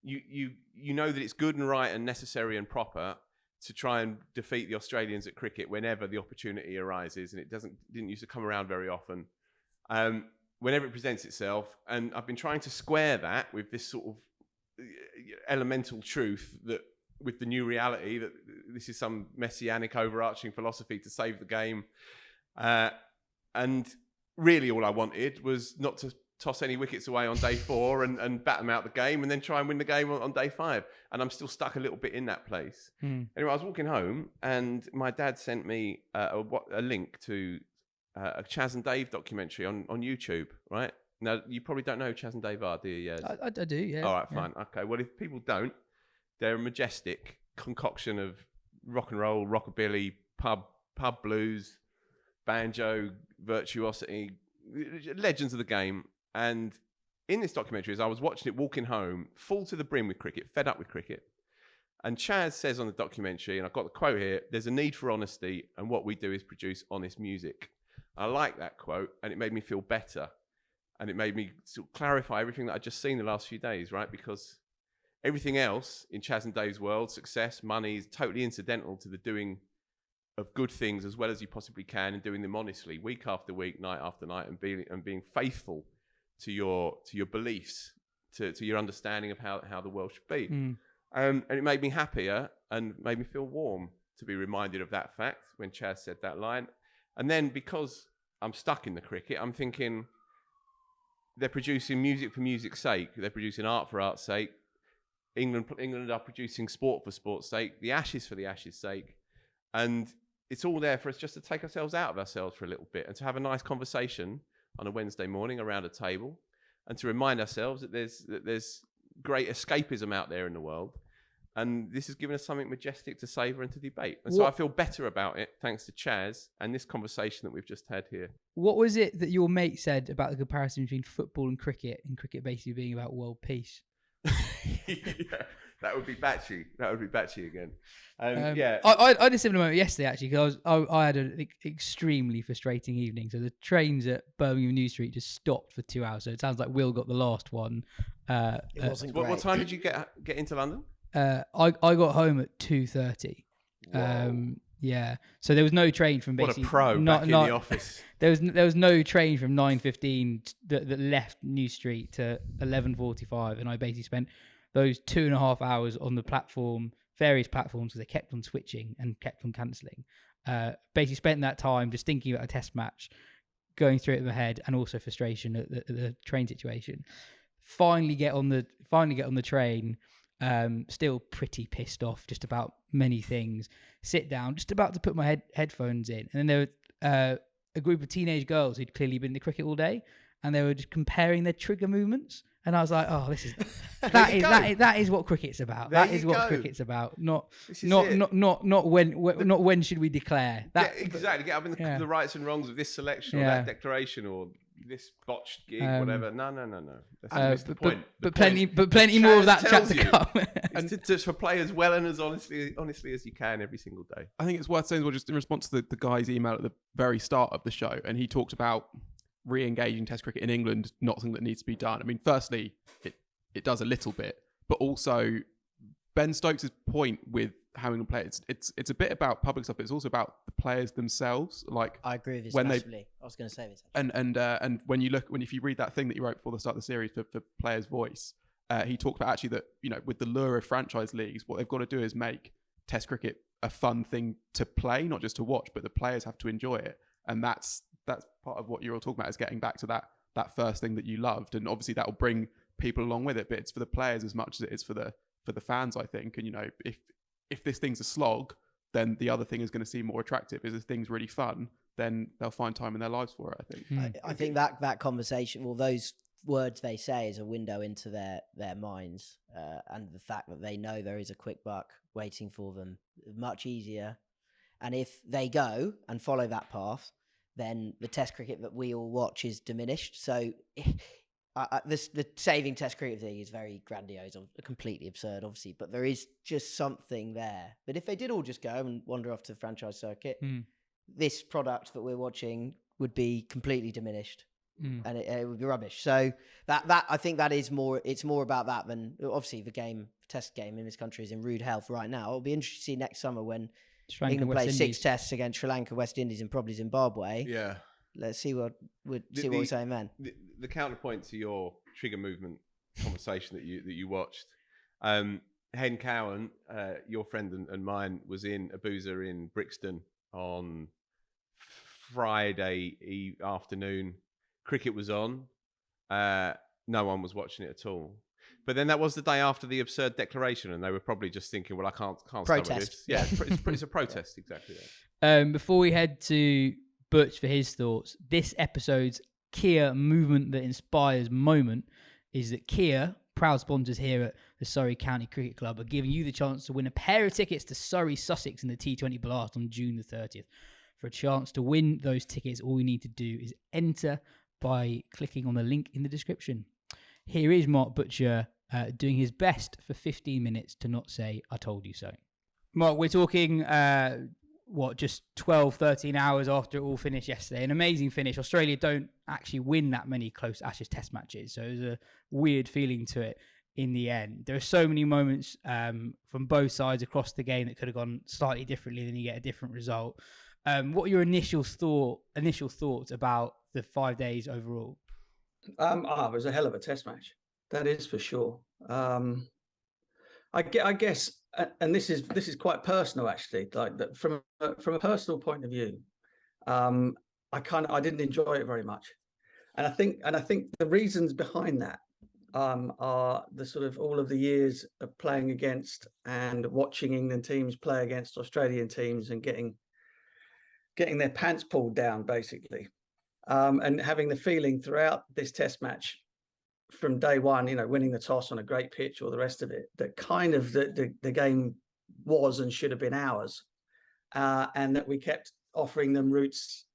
you know that it's good and right and necessary and proper to try and defeat the Australians at cricket whenever the opportunity arises, and it didn't used to come around very often. Whenever it presents itself, and I've been trying to square that with this sort of elemental truth that, with the new reality, that this is some messianic overarching philosophy to save the game. And really all I wanted was not to toss any wickets away on day 4 and bat them out the game, and then try and win the game on day 5. And I'm still stuck a little bit in that place. Anyway, I was walking home, and my dad sent me a link to a Chas and Dave documentary on YouTube, right? Now, you probably don't know who Chas and Dave are, do you? I do, yeah. All right, fine. Okay, well, if people don't, they're a majestic concoction of rock and roll, rockabilly, pub blues, banjo, virtuosity, legends of the game. And in this documentary, as I was watching it walking home, full to the brim with cricket, fed up with cricket, and Chas says on the documentary, and I've got the quote here, "There's a need for honesty, and what we do is produce honest music." I like that quote, and it made me feel better. And it made me sort of clarify everything that I'd just seen the last few days, right? Because everything else in Chas and Dave's world, success, money, is totally incidental to the doing of good things as well as you possibly can, and doing them honestly, week after week, night after night, and being faithful to your beliefs, to your understanding of how the world should be. And it made me happier and made me feel warm to be reminded of that fact when Chas said that line. And then, because I'm stuck in the cricket, I'm thinking, they're producing music for music's sake. They're producing art for art's sake. England are producing sport for sport's sake. The Ashes for the Ashes' sake. And it's all there for us just to take ourselves out of ourselves for a little bit and to have a nice conversation on a Wednesday morning around a table, and to remind ourselves that there's great escapism out there in the world. And this has given us something majestic to savour and to debate. And so I feel better about it, thanks to Chas and this conversation that we've just had here. What was it that your mate said about the comparison between football and cricket basically being about world peace? Yeah, that would be Batchy. That would be Batchy again. Yeah. I had a similar moment yesterday, actually, because I had an extremely frustrating evening. So the trains at Birmingham New Street just stopped for 2 hours. So it sounds like Will got the last one. It wasn't great. What time did you get into London? I got home at 2:30. Yeah. So there was no train from basically. What a pro back in the office. There was no train from 9:15 that left New Street to 11:45, and I basically spent those 2.5 hours on the platform various platforms because they kept on switching and kept on cancelling. Basically spent that time just thinking about a test match, going through it in my head, and also frustration at the train situation. Finally get on the train, still pretty pissed off just about many things. Sit down, just about to put my headphones in, and then there were a group of teenage girls who'd clearly been to cricket all day, and they were just comparing their trigger movements. And I was like, "Oh, this is that is what cricket's about. That is what cricket's about. Not when should we declare that exactly. Get up in the rights and wrongs of this selection or that declaration or this botched gig, whatever. No. That's the point. But plenty more of that chat to come. And just for play as well and as honestly as you can every single day. I think it's worth saying as well, just in response to the guy's email at the very start of the show, and he talked about re-engaging Test cricket in England, not something that needs to be done. I mean, firstly, it does a little bit, but also Ben Stokes' point with how England play, it's a bit about public stuff, but it's also about the players themselves. Like, I agree with this massively. I was going to say this. And when if you read that thing that you wrote before the start of the series for Players' Voice, he talked about actually that, you know, with the lure of franchise leagues, what they've got to do is make Test cricket a fun thing to play, not just to watch, but the players have to enjoy it. And that's part of what you're all talking about, is getting back to that first thing that you loved. And obviously that will bring people along with it, but it's for the players as much as it is for the fans, I think. And, you know, if this thing's a slog, then the other thing is going to seem more attractive. If this thing's really fun, then they'll find time in their lives for it, I think. I think that conversation, well, those words they say is a window into their minds, and the fact that they know there is a quick buck waiting for them, much easier. And if they go and follow that path, then the Test cricket that we all watch is diminished. So the saving Test cricket thing is very grandiose, or completely absurd, obviously, but there is just something there. But if they did all just go and wander off to the franchise circuit, this product that we're watching would be completely diminished, and it would be rubbish. So that I think that is more. It's more about that than, obviously, the Test game in this country is in rude health right now. It'll be interesting to see next summer when England plays 6 tests against Sri Lanka, West Indies, and probably Zimbabwe. Yeah. Let's see what we're saying then. The counterpoint to your trigger movement conversation that you watched, Hen Cowan, your friend and mine, was in Abuja in Brixton on Friday afternoon. Cricket was on. No one was watching it at all. But then that was the day after the absurd declaration, and they were probably just thinking, "Well, I can't protest." Stomach this." Yeah, it's a protest, exactly. That. Before we head to Butch for his thoughts, this episode's Kia movement that inspires moment is that Kia, proud sponsors here at the Surrey County Cricket Club, are giving you the chance to win a pair of tickets to Surrey Sussex in the T20 Blast on June the 30th. For a chance to win those tickets, all you need to do is enter by clicking on the link in the description. Here is Mark Butcher doing his best for 15 minutes to not say, "I told you so." Mark, we're talking, just 12, 13 hours after it all finished yesterday. An amazing finish. Australia don't actually win that many close Ashes Test matches, so it was a weird feeling to it in the end. There are so many moments from both sides across the game that could have gone slightly differently, then you get a different result. What are your initial thoughts about the 5 days overall? It was a hell of a Test match. That is for sure. I guess, and this is quite personal actually. Like that from a personal point of view, I didn't enjoy it very much, and I think the reasons behind that are the sort of all of the years of playing against and watching England teams play against Australian teams and getting their pants pulled down basically. And having the feeling throughout this Test match from day one, you know, winning the toss on a great pitch or the rest of it, that kind of the game was and should have been ours, and that we kept offering them routes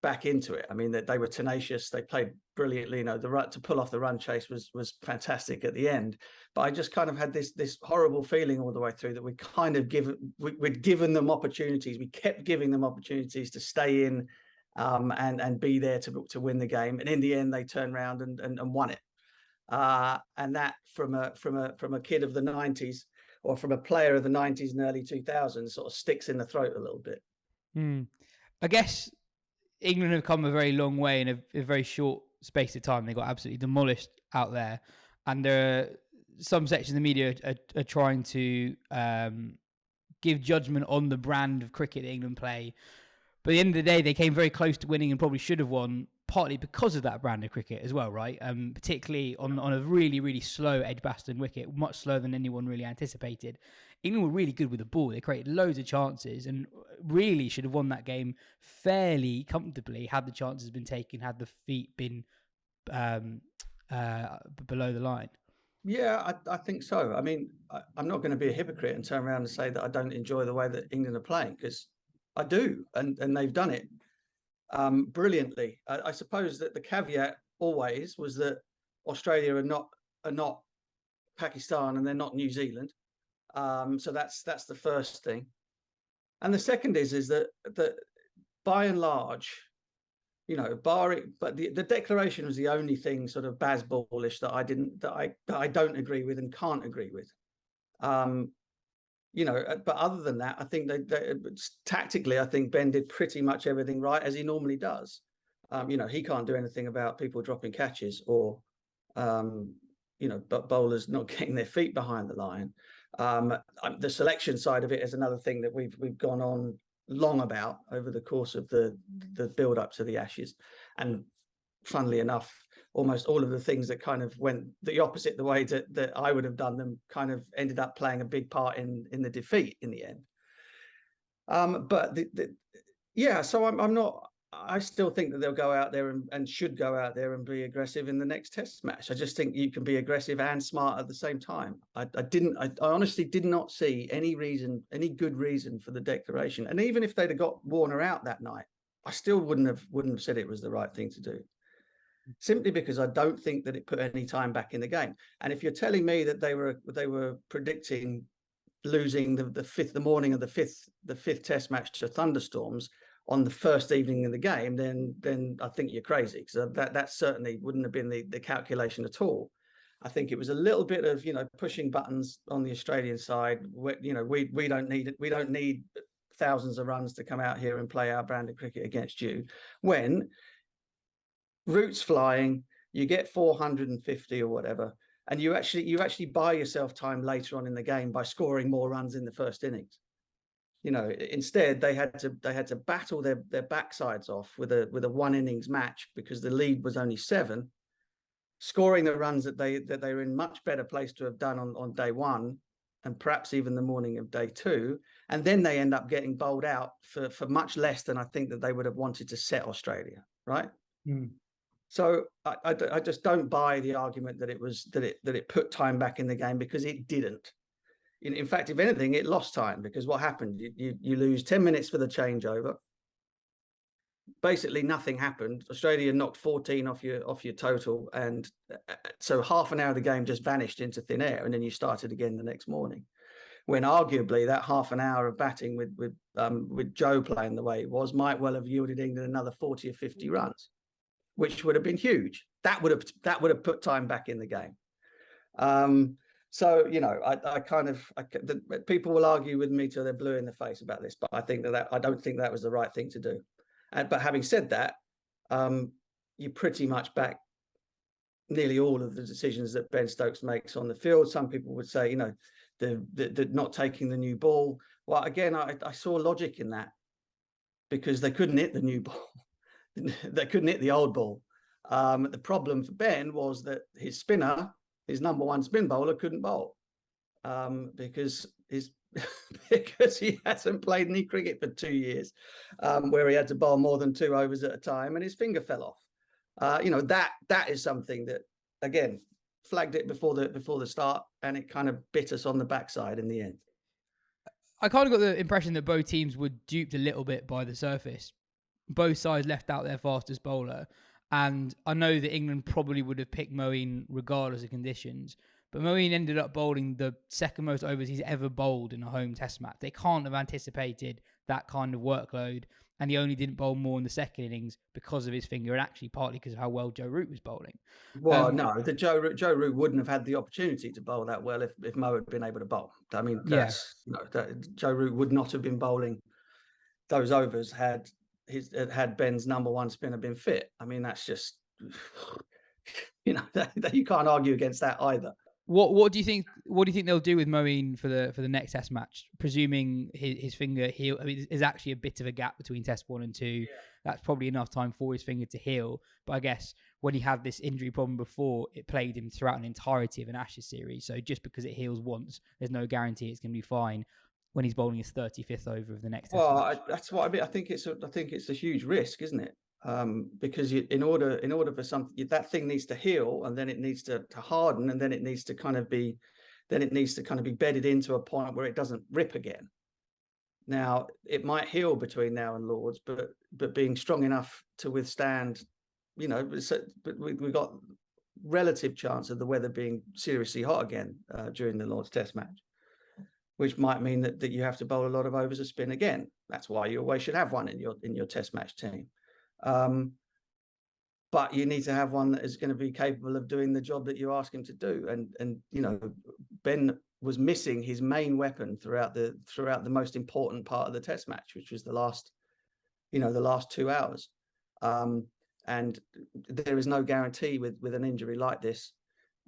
back into it. I mean, that they were tenacious, they played brilliantly. You know, the run to pull off the run chase was fantastic at the end. But I just kind of had this horrible feeling all the way through that we'd given them opportunities. We kept giving them opportunities to stay in. And be there to win the game, and in the end they turned around and won it. And that from a kid of the 90s, or from a player of the 90s and early 2000s, sort of sticks in the throat a little bit. I guess England have come a very long way in a very short space of time. They got absolutely demolished out there, and there are some sections of the media are trying to give judgment on the brand of cricket that England play. But at the end of the day, they came very close to winning and probably should have won, partly because of that brand of cricket as well, right? Particularly on a really, really slow Edgbaston wicket, much slower than anyone really anticipated. England were really good with the ball. They created loads of chances and really should have won that game fairly comfortably had the chances been taken, had the feet been below the line. Yeah, I think so. I mean, I'm not going to be a hypocrite and turn around and say that I don't enjoy the way that England are playing, because I do, and they've done it brilliantly. I suppose that the caveat always was that Australia are not Pakistan and they're not New Zealand. So that's the first thing, and the second is that by and large, you know, barring, but the declaration was the only thing sort of Bazballish that I don't agree with and can't agree with. You know, but other than that, I think they tactically, I think Ben did pretty much everything right, as he normally does. You know, he can't do anything about people dropping catches or, you know, but bowlers not getting their feet behind the line. The selection side of it is another thing that we've gone on long about over the course of the build up to the Ashes, and funnily enough, almost all of the things that kind of went the opposite the way that I would have done them kind of ended up playing a big part in the defeat in the end. But yeah, so I'm not. I still think that they'll go out there and should go out there and be aggressive in the next Test match. I just think you can be aggressive and smart at the same time. I honestly did not see any good reason for the declaration. And even if they'd have got Warner out that night, I still wouldn't have said it was the right thing to do. Simply because I don't think that it put any time back in the game. And if you're telling me that they were predicting losing the morning of the fifth Test match to thunderstorms on the first evening of the game, then I think you're crazy, because that certainly wouldn't have been the calculation at all. I think it was a little bit of, you know, pushing buttons on the Australian side. You know, we don't need it. We don't need thousands of runs to come out here and play our brand of cricket against you. When routes flying, you get 450 or whatever, and you actually buy yourself time later on in the game by scoring more runs in the first innings. You know, instead they had to battle their backsides off with a one innings match, because the lead was only 7, scoring the runs that they were in much better place to have done on day 1, and perhaps even the morning of day 2, and then they end up getting bowled out for much less than I think that they would have wanted to set Australia, right? So I just don't buy the argument that it put time back in the game, because it didn't. In fact, if anything, it lost time, because what happened? You lose 10 minutes for the changeover. Basically, nothing happened. Australia knocked 14 off your total, and so half an hour of the game just vanished into thin air, and then you started again the next morning. When arguably that half an hour of batting with Joe playing the way it was might well have yielded England another 40 or 50 runs, which would have been huge. That would have put time back in the game. So, you know, people will argue with me till they're blue in the face about this, but I think I don't think that was the right thing to do. But having said that, you pretty much back nearly all of the decisions that Ben Stokes makes on the field. Some people would say, you know, the not taking the new ball. Well, again, I saw logic in that, because they couldn't hit the new ball. They couldn't hit the old ball. The problem for Ben was that his spinner, his number one spin bowler, couldn't bowl because he hasn't played any cricket for 2 years, where he had to bowl more than 2 overs at a time, and his finger fell off. You know, that is something that, again, flagged it before the start, and it kind of bit us on the backside in the end. I kind of got the impression that both teams were duped a little bit by the surface. Both sides left out their fastest bowler. And I know that England probably would have picked Moeen regardless of conditions. But Moeen ended up bowling the second most overs he's ever bowled in a home Test match. They can't have anticipated that kind of workload. And he only didn't bowl more in the second innings because of his finger, and actually partly because of how well Joe Root was bowling. Well, no, Joe Root wouldn't have had the opportunity to bowl that well if Mo had been able to bowl. I mean, Joe Root would not have been bowling those overs had Ben's number one spinner been fit. I mean, that's just, you know, that you can't argue against that either. What do you think? What do you think they'll do with Moeen for the next Test match? Presuming his finger heal. I mean, there's actually a bit of a gap between Test 1 and 2. Yeah. That's probably enough time for his finger to heal. But I guess when he had this injury problem before, it plagued him throughout an entirety of an Ashes series. So just because it heals once, there's no guarantee it's going to be fine when he's bowling his 35th over of the next Test match. That's what I mean. I think it's a huge risk, isn't it? Because in order for something, that thing needs to heal, and then it needs to harden, and then it needs to kind of be bedded into a point where it doesn't rip again. Now, it might heal between now and Lords, but being strong enough to withstand, but we've got relative chance of the weather being seriously hot again during the Lords Test match, which might mean that you have to bowl a lot of overs of spin again. That's why you always should have one in your Test match team. But you need to have one that is going to be capable of doing the job that you ask him to do. And Ben was missing his main weapon throughout the most important part of the Test match, which was the last 2 hours. And there is no guarantee with an injury like this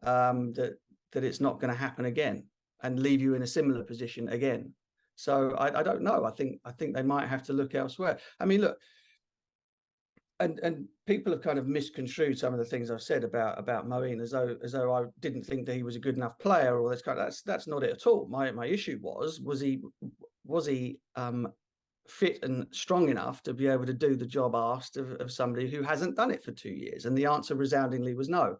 that it's not going to happen again and leave you in a similar position again. So I don't know. I think they might have to look elsewhere. I mean, look. And people have kind of misconstrued some of the things I've said about Moeen as though I didn't think that he was a good enough player or this kind of. That's not it at all. My issue was he fit and strong enough to be able to do the job asked of somebody who hasn't done it for 2 years? And the answer resoundingly was no.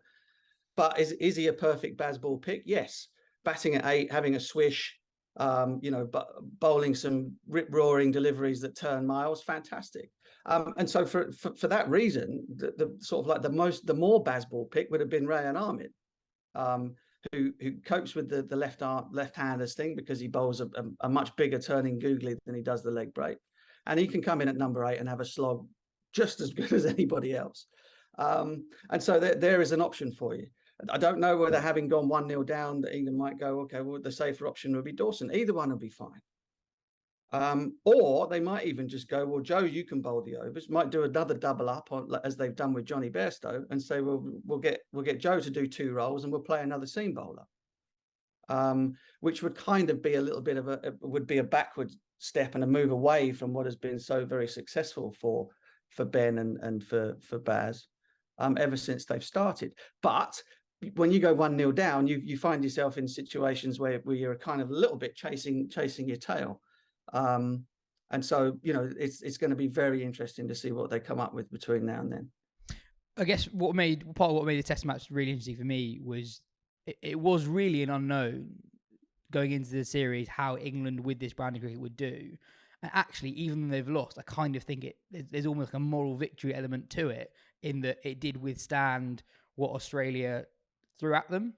But is he a perfect Bazball pick? Yes. Batting at 8, having a swish, bowling some rip-roaring deliveries that turn miles, fantastic. And so for that reason, the sort of like the more Bazball pick would have been Rayan Ahmed, who copes with the left-handers thing because he bowls a much bigger turning googly than he does the leg break, and he can come in at number 8 and have a slog just as good as anybody else. And so there is an option for you. I don't know whether having gone 1-0 down, that England might go, okay, well, the safer option would be Dawson. Either one will be fine. Or they might even just go, well, Joe, you can bowl the overs. Might do another double up as they've done with Johnny Bairstow, and say, well, we'll get Joe to do 2 roles, and we'll play another seam bowler, which would kind of be a little bit of a backward step and a move away from what has been so very successful for Ben and for Baz ever since they've started. But when you go 1-0 down, you find yourself in situations where you're kind of a little bit chasing your tail. And so, it's going to be very interesting to see what they come up with between now and then. I guess part of what made the Test match really interesting for me was it was really an unknown going into the series how England with this brand of cricket would do. And actually, even though they've lost, I kind of think there's almost like a moral victory element to it in that it did withstand what Australia threw at them.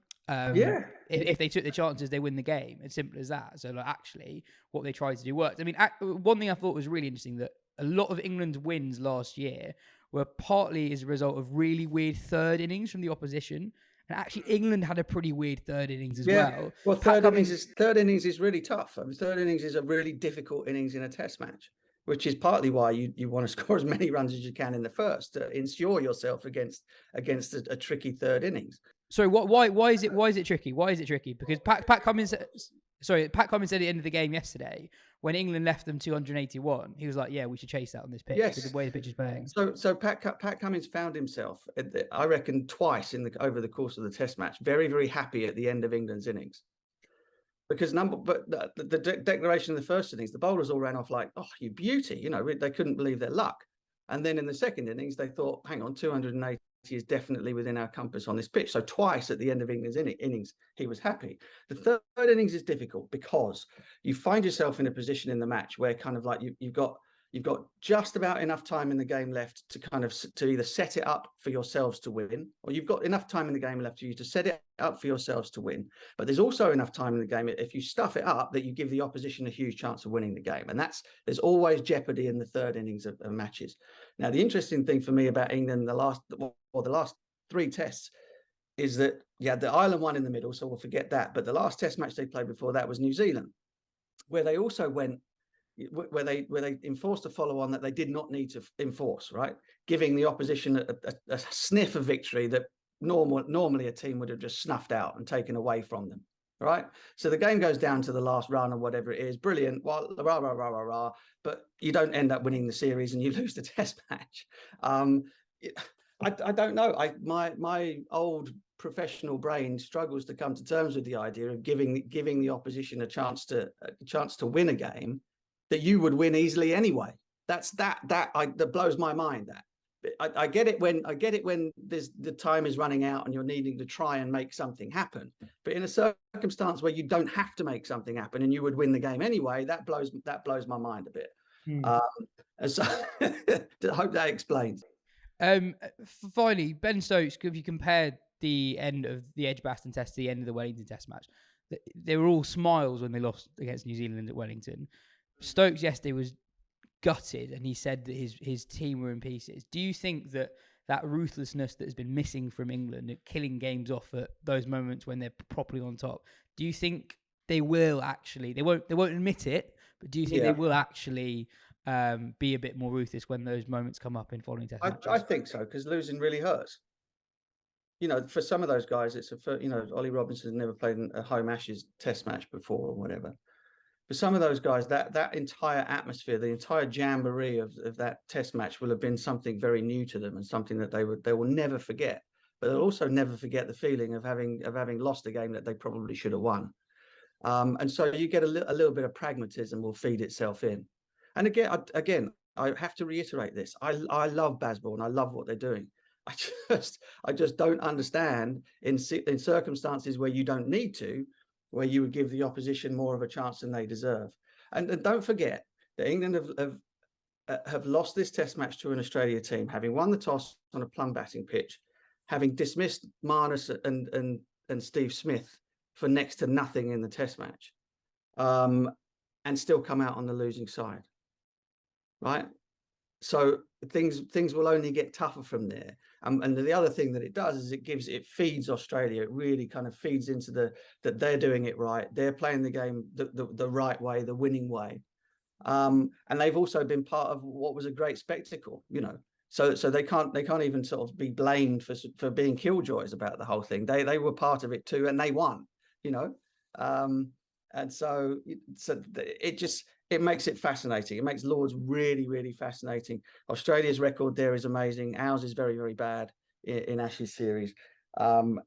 If they took the chances, they win the game. As simple as that. So actually, what they tried to do worked. I mean, one thing I thought was really interesting that a lot of England's wins last year were partly as a result of really weird third innings from the opposition. And actually, England had a pretty weird third innings as well. Well, third innings is really tough. I mean, third innings is a really difficult innings in a Test match, which is partly why you want to score as many runs as you can in the first to insure yourself against a tricky third innings. So why is it tricky? Why is it tricky? Because Pat Cummins said at the end of the game yesterday, when England left them 281, he was like, "Yeah, we should chase that on this pitch with the way the pitch is playing." So Pat Cummins found himself, I reckon, twice over the course of the Test match, very, very happy at the end of England's innings, because the declaration of the first innings, the bowlers all ran off like, "Oh, you beauty!" They couldn't believe their luck. And then in the second innings, they thought, "Hang on, 280 is definitely within our compass on this pitch." So twice at the end of England's innings, he was happy. The third innings is difficult because you find yourself in a position in the match where kind of like you've got just about enough time in the game left to either set it up for yourselves to win, or you've got enough time in the game left for you to set it up for yourselves to win. But there's also enough time in the game if you stuff it up that you give the opposition a huge chance of winning the game. And there's always jeopardy in the third innings of matches. Now, the interesting thing for me about England the last 3 tests is that the Ireland one in the middle, so we'll forget that. But the last Test match they played before that was New Zealand, where they also went. Where they enforced a follow-on that they did not need to enforce, right? Giving the opposition a sniff of victory that normally a team would have just snuffed out and taken away from them. Right. So the game goes down to the last run or whatever it is. Brilliant. Well, rah, rah, rah, rah, rah. But you don't end up winning the series and you lose the test match. I don't know. My old professional brain struggles to come to terms with the idea of giving the opposition a chance to win a game that you would win easily anyway. That blows my mind. I get it when there's the time is running out and you're needing to try and make something happen. But in a circumstance where you don't have to make something happen and you would win the game anyway, that blows my mind a bit. And so I hope that explains. Finally, Ben Stokes, if you compared the end of the Edgbaston test to the end of the Wellington test match, they were all smiles when they lost against New Zealand at Wellington. Stokes yesterday was gutted, and he said that his team were in pieces. Do you think that ruthlessness that has been missing from England, killing games off at those moments when they're properly on top, do you think they will actually, they won't admit it, but do you think they will actually be a bit more ruthless when those moments come up in following test matches? I think so, because losing really hurts. For some of those guys, it's Ollie Robinson's never played a home Ashes test match before or whatever. For some of those guys, that entire atmosphere, the entire jamboree of that test match will have been something very new to them and something that they will never forget. But they'll also never forget the feeling of having lost a game that they probably should have won. And so you get a little bit of pragmatism will feed itself in. And again, I have to reiterate this. I love Bazball and I love what they're doing. I just don't understand in circumstances where you don't need to, where you would give the opposition more of a chance than they deserve. And don't forget that England have lost this test match to an Australia team, having won the toss on a plum batting pitch, having dismissed Marnus and Steve Smith for next to nothing in the test match, and still come out on the losing side. Right? So things will only get tougher from there. And the other thing that it does is it feeds Australia. It really kind of feeds into that they're doing it right. They're playing the game the right way, the winning way. And they've also been part of what was a great spectacle, So they can't even sort of be blamed for being killjoys about the whole thing. They were part of it too, and they won, And so it makes it fascinating. It makes Lord's really, really fascinating. Australia's record there is amazing. Ours is very, very bad in Ashes series. And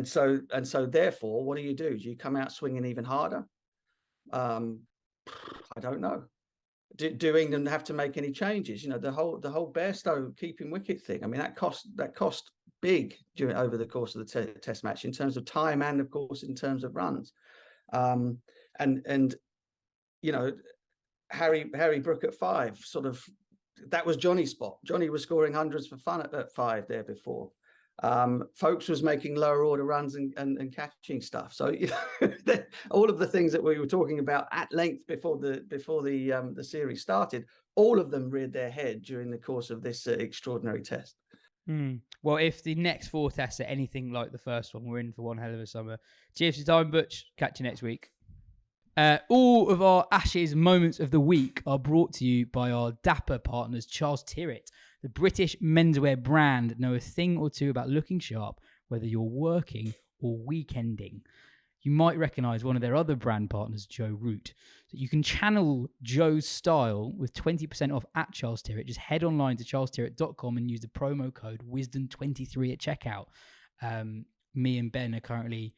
so therefore, what do? Do you come out swinging even harder? I don't know. Do England have to make any changes? The whole Bairstow keeping wicket thing. I mean, that cost big over the course of the test match in terms of time and, of course, in terms of runs. Harry Brook at 5, sort of, that was Johnny's spot. Johnny was scoring hundreds for fun at 5 there before. Folks was making lower order runs and catching stuff. So all of the things that we were talking about at length before the series started, all of them reared their head during the course of this extraordinary test. Well, if the next 4 tests are anything like the first one, we're in for one hell of a summer. Cheers for your time, Butch. Catch you next week. All of our Ashes moments of the week are brought to you by our dapper partners, Charles Tyrwhitt. The British menswear brand know a thing or two about looking sharp, whether you're working or weekending. You might recognise one of their other brand partners, Joe Root. So you can channel Joe's style with 20% off at Charles Tyrwhitt. Just head online to charlestyrwhitt.com and use the promo code Wisden23 at checkout. Me and Ben are currently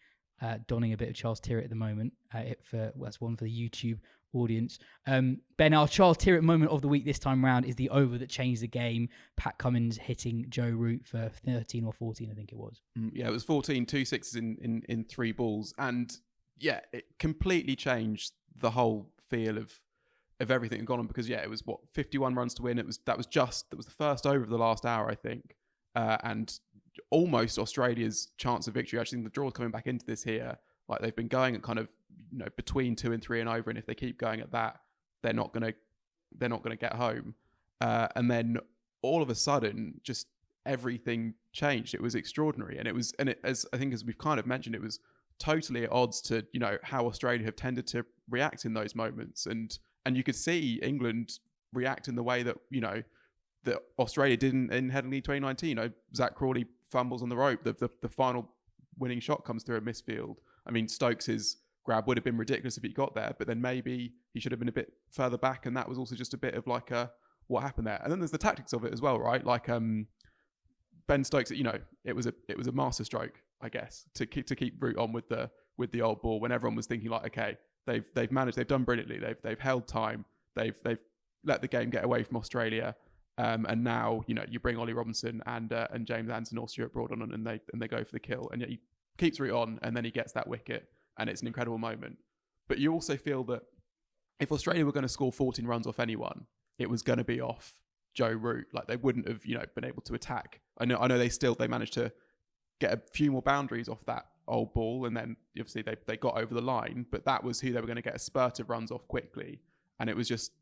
donning a bit of Charles Tyrwhitt at the moment. That's one for the YouTube audience. Ben, our Charles Tyrwhitt moment of the week this time round is the over that changed the game. Pat Cummins hitting Joe Root for 13 or 14, I think it was. Yeah, it was 14, 2 sixes in 3 balls. And yeah, it completely changed the whole feel of everything that had gone on, because it was 51 runs to win. That was the first over of the last hour, I think. And almost Australia's chance of victory. Actually, the draw's coming back into this here. Like, they've been going at kind of between 2 and 3 and over, and if they keep going at that, they're not gonna get home. And then all of a sudden, just everything changed. It was extraordinary, and as we've kind of mentioned, it was totally at odds to how Australia have tended to react in those moments, and you could see England react in the way that that Australia did in Headingley 2019. Zach Crawley fumbles on the rope. The final winning shot comes through a misfield. I mean, Stokes' grab would have been ridiculous if he got there, but then maybe he should have been a bit further back, and that was also just a bit of like what happened there. And then there's the tactics of it as well, right? Like Ben Stokes, it was a master stroke, I guess, to keep Root on with the old ball when everyone was thinking like, okay, they've managed, they've done brilliantly, they've held time, they've let the game get away from Australia, and now you bring Ollie Robinson and James Anderson or Stuart Broad on, and they go for the kill, and yet he keeps Root on, and then he gets that wicket, and it's an incredible moment. But you also feel that if Australia were going to score 14 runs off anyone, it was going to be off Joe Root. Like they wouldn't have been able to attack. I know they managed to get a few more boundaries off that old ball, and then obviously they got over the line, but that was who they were going to get a spurt of runs off quickly. And it was just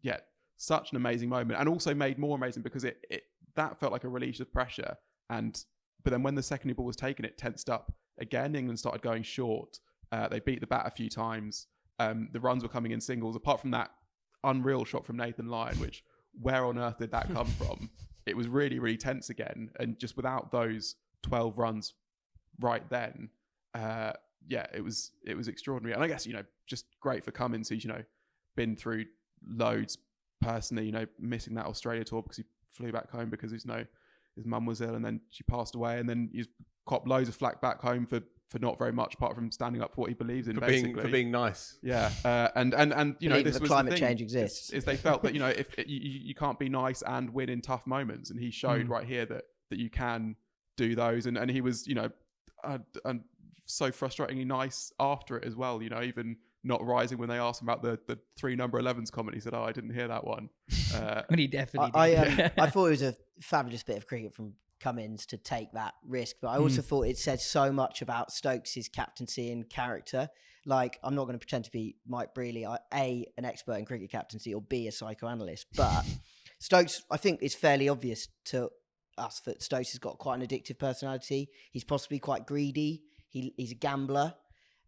such an amazing moment, and also made more amazing because it that felt like a release of pressure. But then when the secondary ball was taken, it tensed up again. England started going short. They beat the bat a few times. The runs were coming in singles, apart from that unreal shot from Nathan Lyon, which where on earth did that come from? It was really, really tense again. And just without those 12 runs right then, it was extraordinary. And I guess, just great for Cummins, who's, been through loads personally, missing that Australia tour because he flew back home because his mum was ill and then she passed away. And then he's copped loads of flack back home for not very much apart from standing up for what he believes in, for being nice. Yeah. And this was climate the thing, change exists. is they felt that, if you can't be nice and win in tough moments. And he showed right here that you can do those. And he was, and so frustratingly nice after it as well, even not rising when they asked him about the 3 number 11s comment. He said, I didn't hear that one. And he definitely did. I thought it was a fabulous bit of cricket from Cummins to take that risk, but I also thought it said so much about Stokes' captaincy and character. Like, I'm not going to pretend to be Mike Brealey, A, an expert in cricket captaincy, or B, a psychoanalyst, but Stokes, I think it's fairly obvious to us that Stokes has got quite an addictive personality. He's possibly quite greedy. He's a gambler,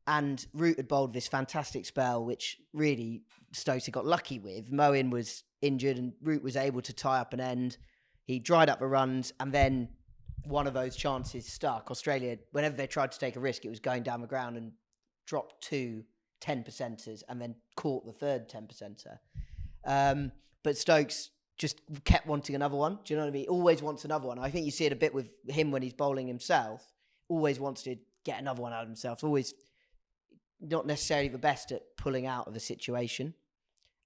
and Root had bowled this fantastic spell, which really Stokes had got lucky with. Moeen was injured and Root was able to tie up an end. He dried up the runs, and then one of those chances stuck. Australia, whenever they tried to take a risk, it was going down the ground and dropped 2 10-percenters and then caught the third 10-percenter. But Stokes just kept wanting another one. Do you know what I mean? Always wants another one. I think you see it a bit with him when he's bowling himself. Always wants to get another one out of himself. Always not necessarily the best at pulling out of a situation.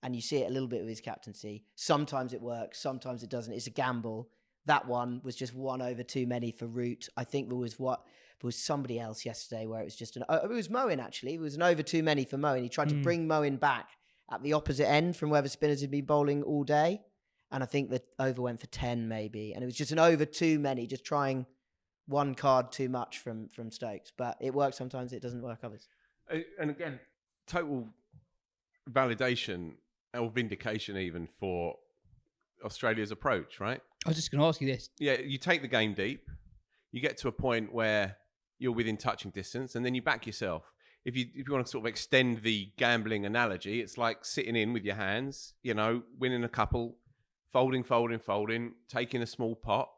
And you see it a little bit with his captaincy. Sometimes it works, sometimes it doesn't. It's a gamble. That one was just one over too many for Root. I think there was somebody else yesterday where it was just it was Moeen actually. It was an over too many for Moeen. He tried to bring Moeen back at the opposite end from where the spinners had been bowling all day. And I think the over went for 10 maybe. And it was just an over too many, just trying one card too much from Stokes. But it works sometimes, it doesn't work others. And again, total validation or vindication even for Australia's approach, right? I was just going to ask you this. Yeah, you take the game deep, you get to a point where you're within touching distance, and then you back yourself. If you want to sort of extend the gambling analogy, it's like sitting in with your hands, winning a couple, folding, taking a small pot,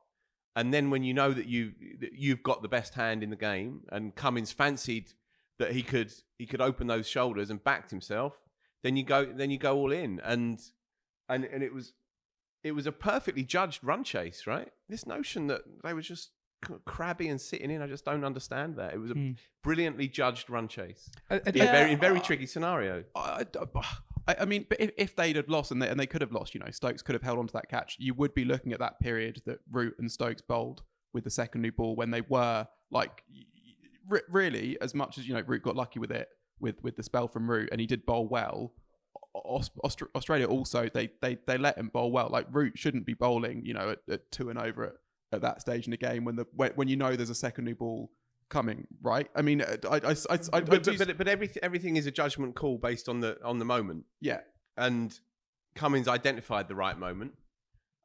and then when you know that you've got the best hand in the game, and Cummins fancied that he could open those shoulders and backed himself, then you go all in, and it was a perfectly judged run chase, right? This notion that they were just crabby and sitting in, I just don't understand that. It was a brilliantly judged run chase in very tricky scenario. I mean, but if they'd have lost and they could have lost, Stokes could have held on to that catch, you would be looking at that period that Root and Stokes bowled with the secondary ball when they were like, really, as much as Root got lucky with it. With the spell from Root, and he did bowl well. Australia also they let him bowl well. Like Root shouldn't be bowling, at 2 and over at that stage in the game when there's a secondary ball coming, right? I mean, but everything is a judgment call based on the moment. Yeah, and Cummins identified the right moment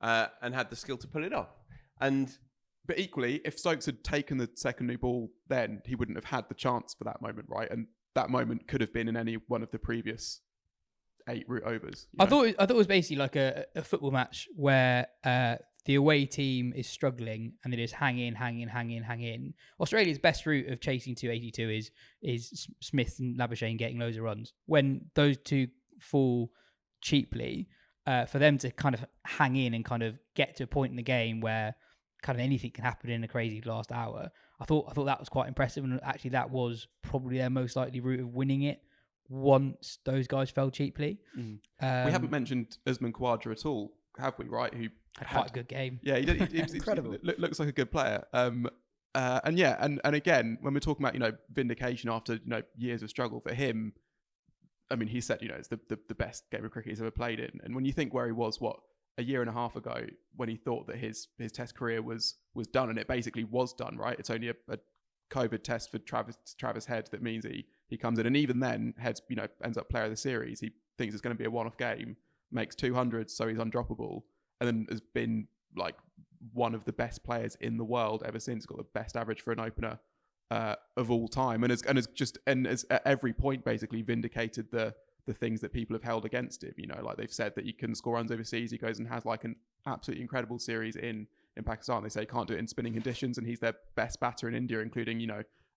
and had the skill to pull it off. But equally, if Stokes had taken the secondary ball, then he wouldn't have had the chance for that moment, right? And that moment could have been in any one of the previous 8 Root overs. I thought it was basically like a football match where the away team is struggling and they just hang in. Australia's best route of chasing 282 is Smith and Labuschagne getting loads of runs. When those two fall cheaply, for them to kind of hang in and kind of get to a point in the game where kind of anything can happen in a crazy last hour, I thought that was quite impressive, and actually that was probably their most likely route of winning it once those guys fell cheaply. We haven't mentioned Usman Khawaja at all, have we? Right? Who had quite a good game. Yeah, he Incredible. Looks like a good player. And again, when we're talking about vindication after years of struggle for him, I mean, he said it's the best game of cricket he's ever played in. And when you think where he was, a year and a half ago, when he thought that his Test career was done, and it basically was done, right? It's only a COVID test for Travis Head that means he comes in, and even then, Head's ends up player of the series. He thinks it's going to be a one-off game, makes 200, so he's undroppable, and then has been like one of the best players in the world ever since. Got the best average for an opener of all time, and has at every point basically vindicated the things that people have held against him. Like they've said that he can score runs overseas. He goes and has like an absolutely incredible series in Pakistan. They say he can't do it in spinning conditions, and he's their best batter in India, including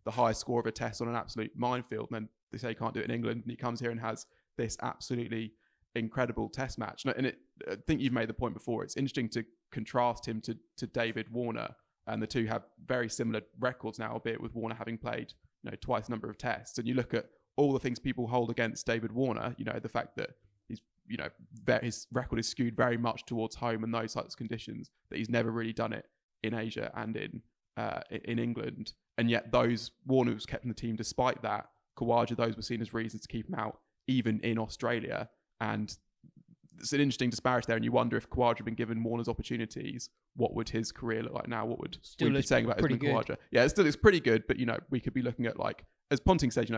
the highest score of a test on an absolute minefield. And then they say he can't do it in England, and he comes here and has this absolutely incredible test match. And I think you've made the point before. It's interesting to contrast him to David Warner, and the two have very similar records now, albeit with Warner having played twice the number of tests. And you look at all the things people hold against David Warner, the fact that he's, his record is skewed very much towards home and those types of conditions, that he's never really done it in Asia and in England. And yet Warner was kept in the team despite that. Khawaja, those were seen as reasons to keep him out, even in Australia. And it's an interesting disparity there. And you wonder if Khawaja had been given Warner's opportunities, what would his career look like now? What would we be saying about Usman Khawaja? Yeah, it's pretty good, but we could be looking at, like, as Ponting said,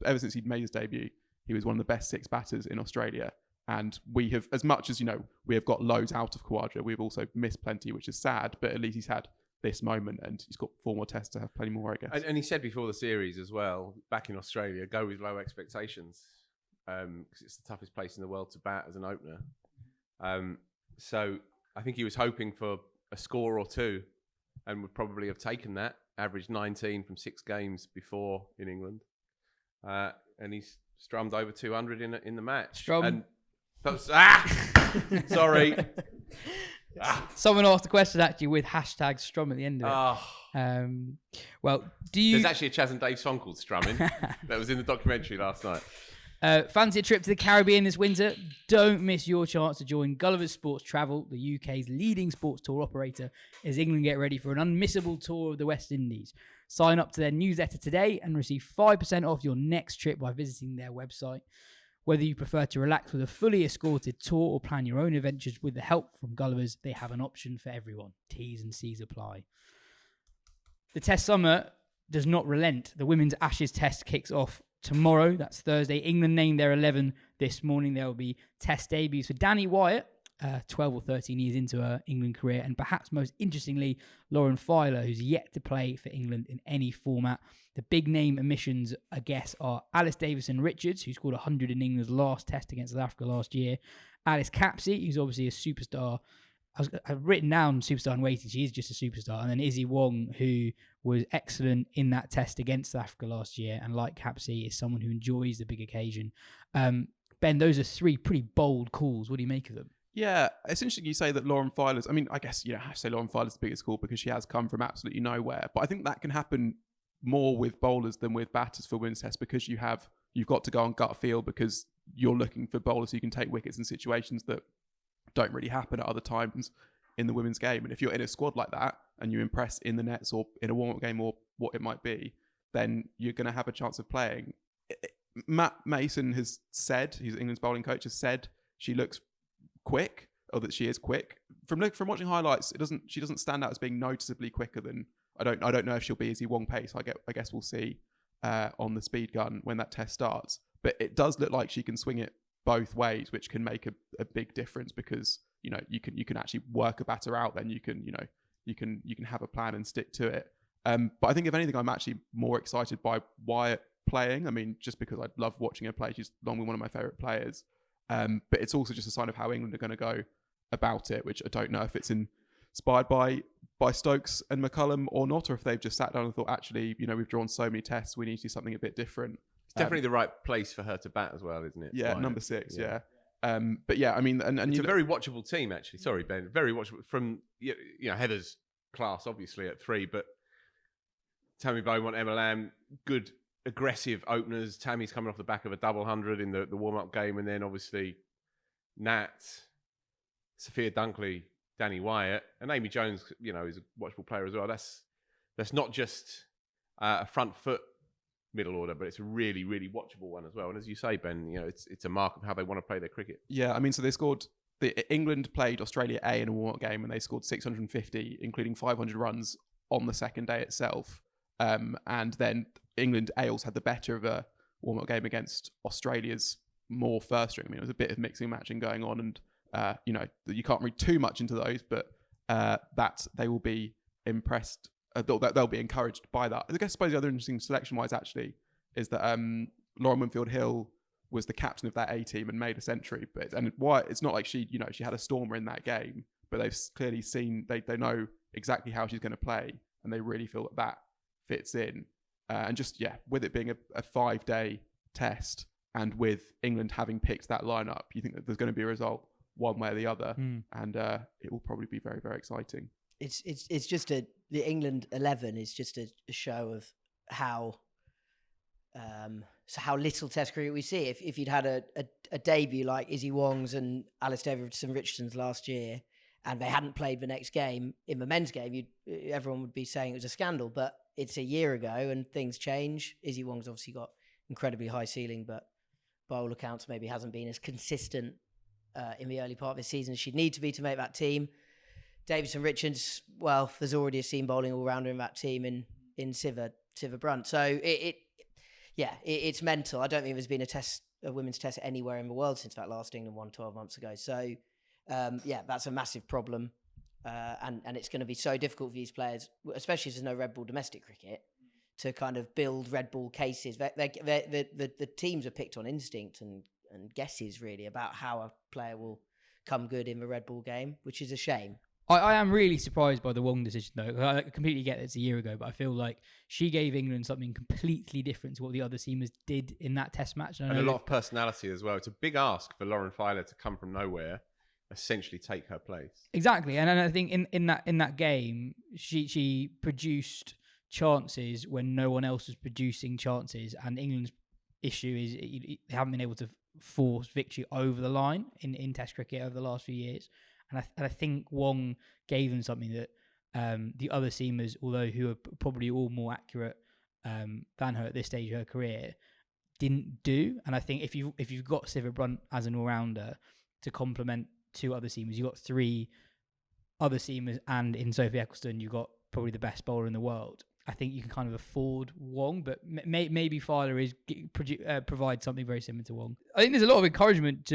ever since he'd made his debut, he was one of the best 6 batters in Australia. And we have, as much as, we have got loads out of Khawaja, we've also missed plenty, which is sad, but at least he's had this moment, and he's got 4 more tests to have plenty more, I guess. And he said before the series as well, back in Australia, go with low expectations, because it's the toughest place in the world to bat as an opener. So I think he was hoping for a score or 2, and would probably have taken that, averaged 19 from 6 games before in England. And he's strummed over 200 in the match. And sorry. Someone asked a question actually with hashtag Strum at the end of it. Well, There's actually a Chaz and Dave song called Strumming that was in the documentary last night. Fancy a trip to the Caribbean this winter? Don't miss your chance to join Gullivers Sports Travel, the UK's leading sports tour operator, as England get ready for an unmissable tour of the West Indies. Sign up to their newsletter today and receive 5% off your next trip by visiting their website. Whether you prefer to relax with a fully escorted tour or plan your own adventures with the help from Gullivers, they have an option for everyone. T's and C's apply. The Test summer does not relent. The Women's Ashes Test kicks off tomorrow. That's Thursday. England named their 11 this morning. There will be Test debuts for Danny Wyatt, 12 or 13 years into her England career, and perhaps most interestingly, Lauren Filer, who's yet to play for England in any format. The big name omissions, I guess, are Alice Davison-Richards, who scored 100 in England's last Test against South Africa last year. Alice Capsey, who's obviously a superstar. I've written down superstar in waiting. She is just a superstar. And then Izzy Wong, who was excellent in that Test against South Africa last year, and like Capsey, is someone who enjoys the big occasion. Ben, those are 3 pretty bold calls. What do you make of them? Yeah, it's interesting you say that Lauren Filer's, I mean, I guess, I say Lauren Filer's the biggest call because she has come from absolutely nowhere. But I think that can happen more with bowlers than with batters for women's Test, because you've got to go on gut feel, because you're looking for bowlers who can take wickets in situations that don't really happen at other times in the women's game. And if you're in a squad like that and you impress in the nets or in a warm-up game or what it might be, then you're going to have a chance of playing. Matt Mason has said, he's England's bowling coach, has said she looks quick, or that she is quick. From watching highlights, she doesn't stand out as being noticeably quicker than, I don't know if she'll be Izzy Wong pace. I guess we'll see on the speed gun when that Test starts. But it does look like she can swing it both ways, which can make a big difference, because you can actually work a batter out. Then you can have a plan and stick to it. But I think if anything, I'm actually more excited by Wyatt playing. I mean, just because I love watching her play. She's long been one of my favourite players. But it's also just a sign of how England are going to go about it, which I don't know if it's in inspired by Stokes and McCullum or not, or if they've just sat down and thought, actually, we've drawn so many tests, we need to do something a bit different. It's definitely the right place for her to bat as well, isn't it? Yeah, number 6, yeah. But yeah, I mean, and it's a very watchable team, actually. Sorry, Ben. Very watchable. From, Heather's class, obviously, at 3, but Tammy Beaumont, Emma Lamb, good, aggressive openers. Tammy's coming off the back of a double 100 in the warm-up game, and then obviously Nat, Sophia Dunkley, Danny Wyatt, and Amy Jones, is a watchable player as well. That's not just a front foot middle order, but it's a really, really watchable one as well. And as you say, Ben, it's a mark of how they want to play their cricket. Yeah, I mean, so they scored. England played Australia A in a warm-up game, and they scored 650, including 500 runs on the second day itself. And then England A also had the better of a warm-up game against Australia's more first string. I mean, it was a bit of mixing matching going on, and you can't read too much into those, but that they will be impressed. They'll be encouraged by that. I suppose the other interesting selection-wise actually is that Lauren Winfield-Hill was the captain of that A team and made a century. It's not like she had a stormer in that game, but they've clearly seen they know exactly how she's going to play, and they really feel that fits in. And just with it being a 5-day test, and with England having picked that lineup, you think that there's going to be a result one way or the other, and it will probably be very, very exciting. It's just the England 11 is just a show of how little Test cricket we see. If you'd had a debut like Izzy Wong's and Alice Davidson Richardson's last year, and they hadn't played the next game in the men's game, everyone would be saying it was a scandal. But it's a year ago, and things change. Izzy Wong's obviously got incredibly high ceiling, but by all accounts, maybe hasn't been as consistent in the early part of the season as she'd need to be to make that team. Davidson Richards, well, there's already a seam bowling all-rounder in that team in Siva Brunt. So it's mental. I don't think there's been a women's test anywhere in the world since that last England one 12 months ago. So, that's a massive problem. And it's going to be so difficult for these players, especially if there's no red ball domestic cricket, to kind of build red ball cases. The teams are picked on instinct and guesses, really, about how a player will come good in the red ball game, which is a shame. I am really surprised by the Wong decision, though. I completely get it's a year ago, but I feel like she gave England something completely different to what the other seamers did in that test match. And a lot of personality as well. It's a big ask for Lauren Filer to come from nowhere, essentially take her place. Exactly. And I think in that game, she produced chances when no one else was producing chances. And England's issue is they haven't been able to force victory over the line in Test cricket over the last few years. And I think Wong gave them something that the other seamers, although who are probably all more accurate than her at this stage of her career, didn't do. And I think if you've got Siva Brunt as an all-rounder to complement 2 other seamers, you've got 3 other seamers, and in Sophie Eccleston, you've got probably the best bowler in the world. I think you can kind of afford Wong, but maybe Filer provide something very similar to Wong. I think there's a lot of encouragement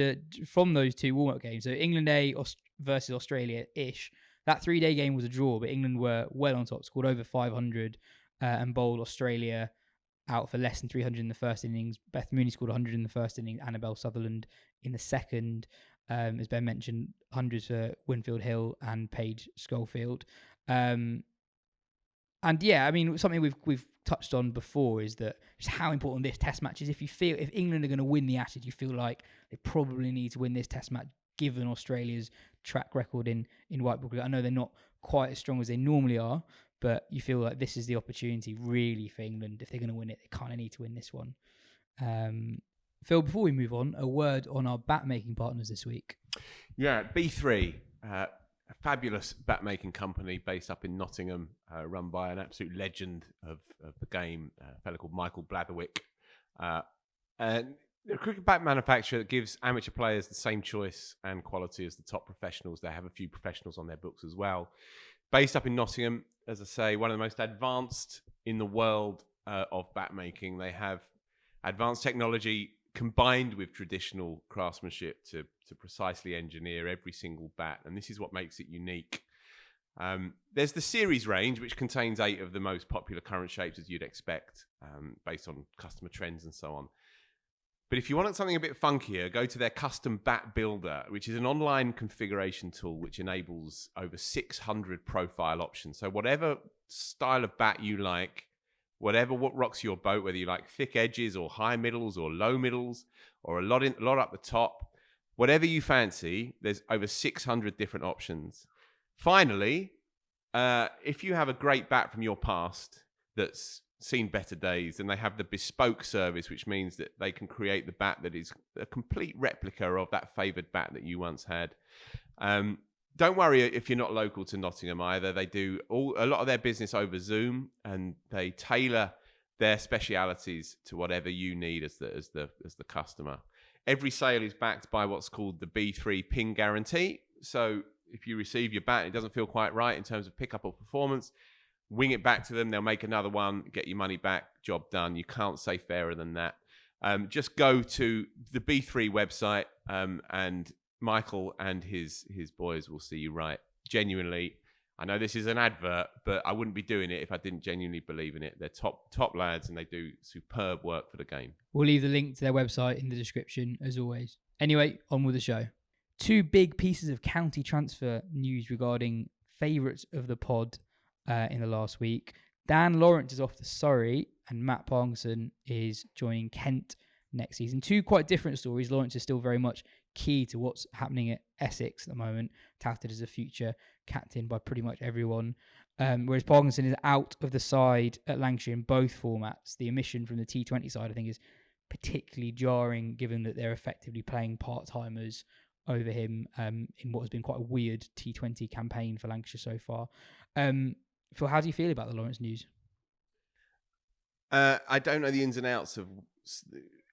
from those 2 warm-up games. So England A versus Australia-ish. That 3-day game was a draw, but England were well on top, scored over 500 and bowled Australia out for less than 300 in the first innings. Beth Mooney scored 100 in the first innings, Annabelle Sutherland in the second. As Ben mentioned, hundreds for Winfield-Hill and Paige Schofield. And yeah, I mean, something we've touched on before is that just how important this test match is. If England are going to win the Ashes, you feel like they probably need to win this test match, given Australia's track record in white ball cricket. I know they're not quite as strong as they normally are, but you feel like this is the opportunity really for England. If they're going to win it, they kind of need to win this one. Phil, before we move on, a word on our bat-making partners this week. Yeah, B3, a fabulous bat-making company based up in Nottingham, run by an absolute legend of the game, a fellow called Michael Blatherwick. And they're a cricket bat manufacturer that gives amateur players the same choice and quality as the top professionals. They have a few professionals on their books as well. Based up in Nottingham, as I say, one of the most advanced in the world of bat making. They have advanced technology combined with traditional craftsmanship to precisely engineer every single bat. And this is what makes it unique. There's the series range, which contains 8 of the most popular current shapes, as you'd expect, based on customer trends and so on. But if you want something a bit funkier, go to their custom bat builder, which is an online configuration tool which enables over 600 profile options. So whatever style of bat you like, what rocks your boat, whether you like thick edges or high middles or low middles or a lot up the top, whatever you fancy, there's over 600 different options. Finally, if you have a great bat from your past that's seen better days, and they have the bespoke service, which means that they can create the bat that is a complete replica of that favoured bat that you once had. Don't worry if you're not local to Nottingham either. They do a lot of their business over Zoom, and they tailor their specialities to whatever you need as the customer. Every sale is backed by what's called the B3 ping guarantee. So if you receive your bat and it doesn't feel quite right in terms of pickup or performance, wing it back to them. They'll make another one, get your money back, job done. You can't say fairer than that. Just go to the B3 website, and Michael and his boys will see you right. Genuinely, I know this is an advert, but I wouldn't be doing it if I didn't genuinely believe in it. They're top lads, and they do superb work for the game. We'll leave the link to their website in the description, as always. Anyway, on with the show. 2 big pieces of county transfer news regarding favourites of the pod in the last week. Dan Lawrence is off to Surrey, and Matt Parkinson is joining Kent next season. 2 quite different stories. Lawrence is still very much key to what's happening at Essex at the moment, touted as a future captain by pretty much everyone. Whereas Parkinson is out of the side at Lancashire in both formats. The omission from the T20 side, I think, is particularly jarring, given that they're effectively playing part-timers over him in what has been quite a weird T20 campaign for Lancashire so far. Phil, how do you feel about the Lawrence news? I don't know the ins and outs of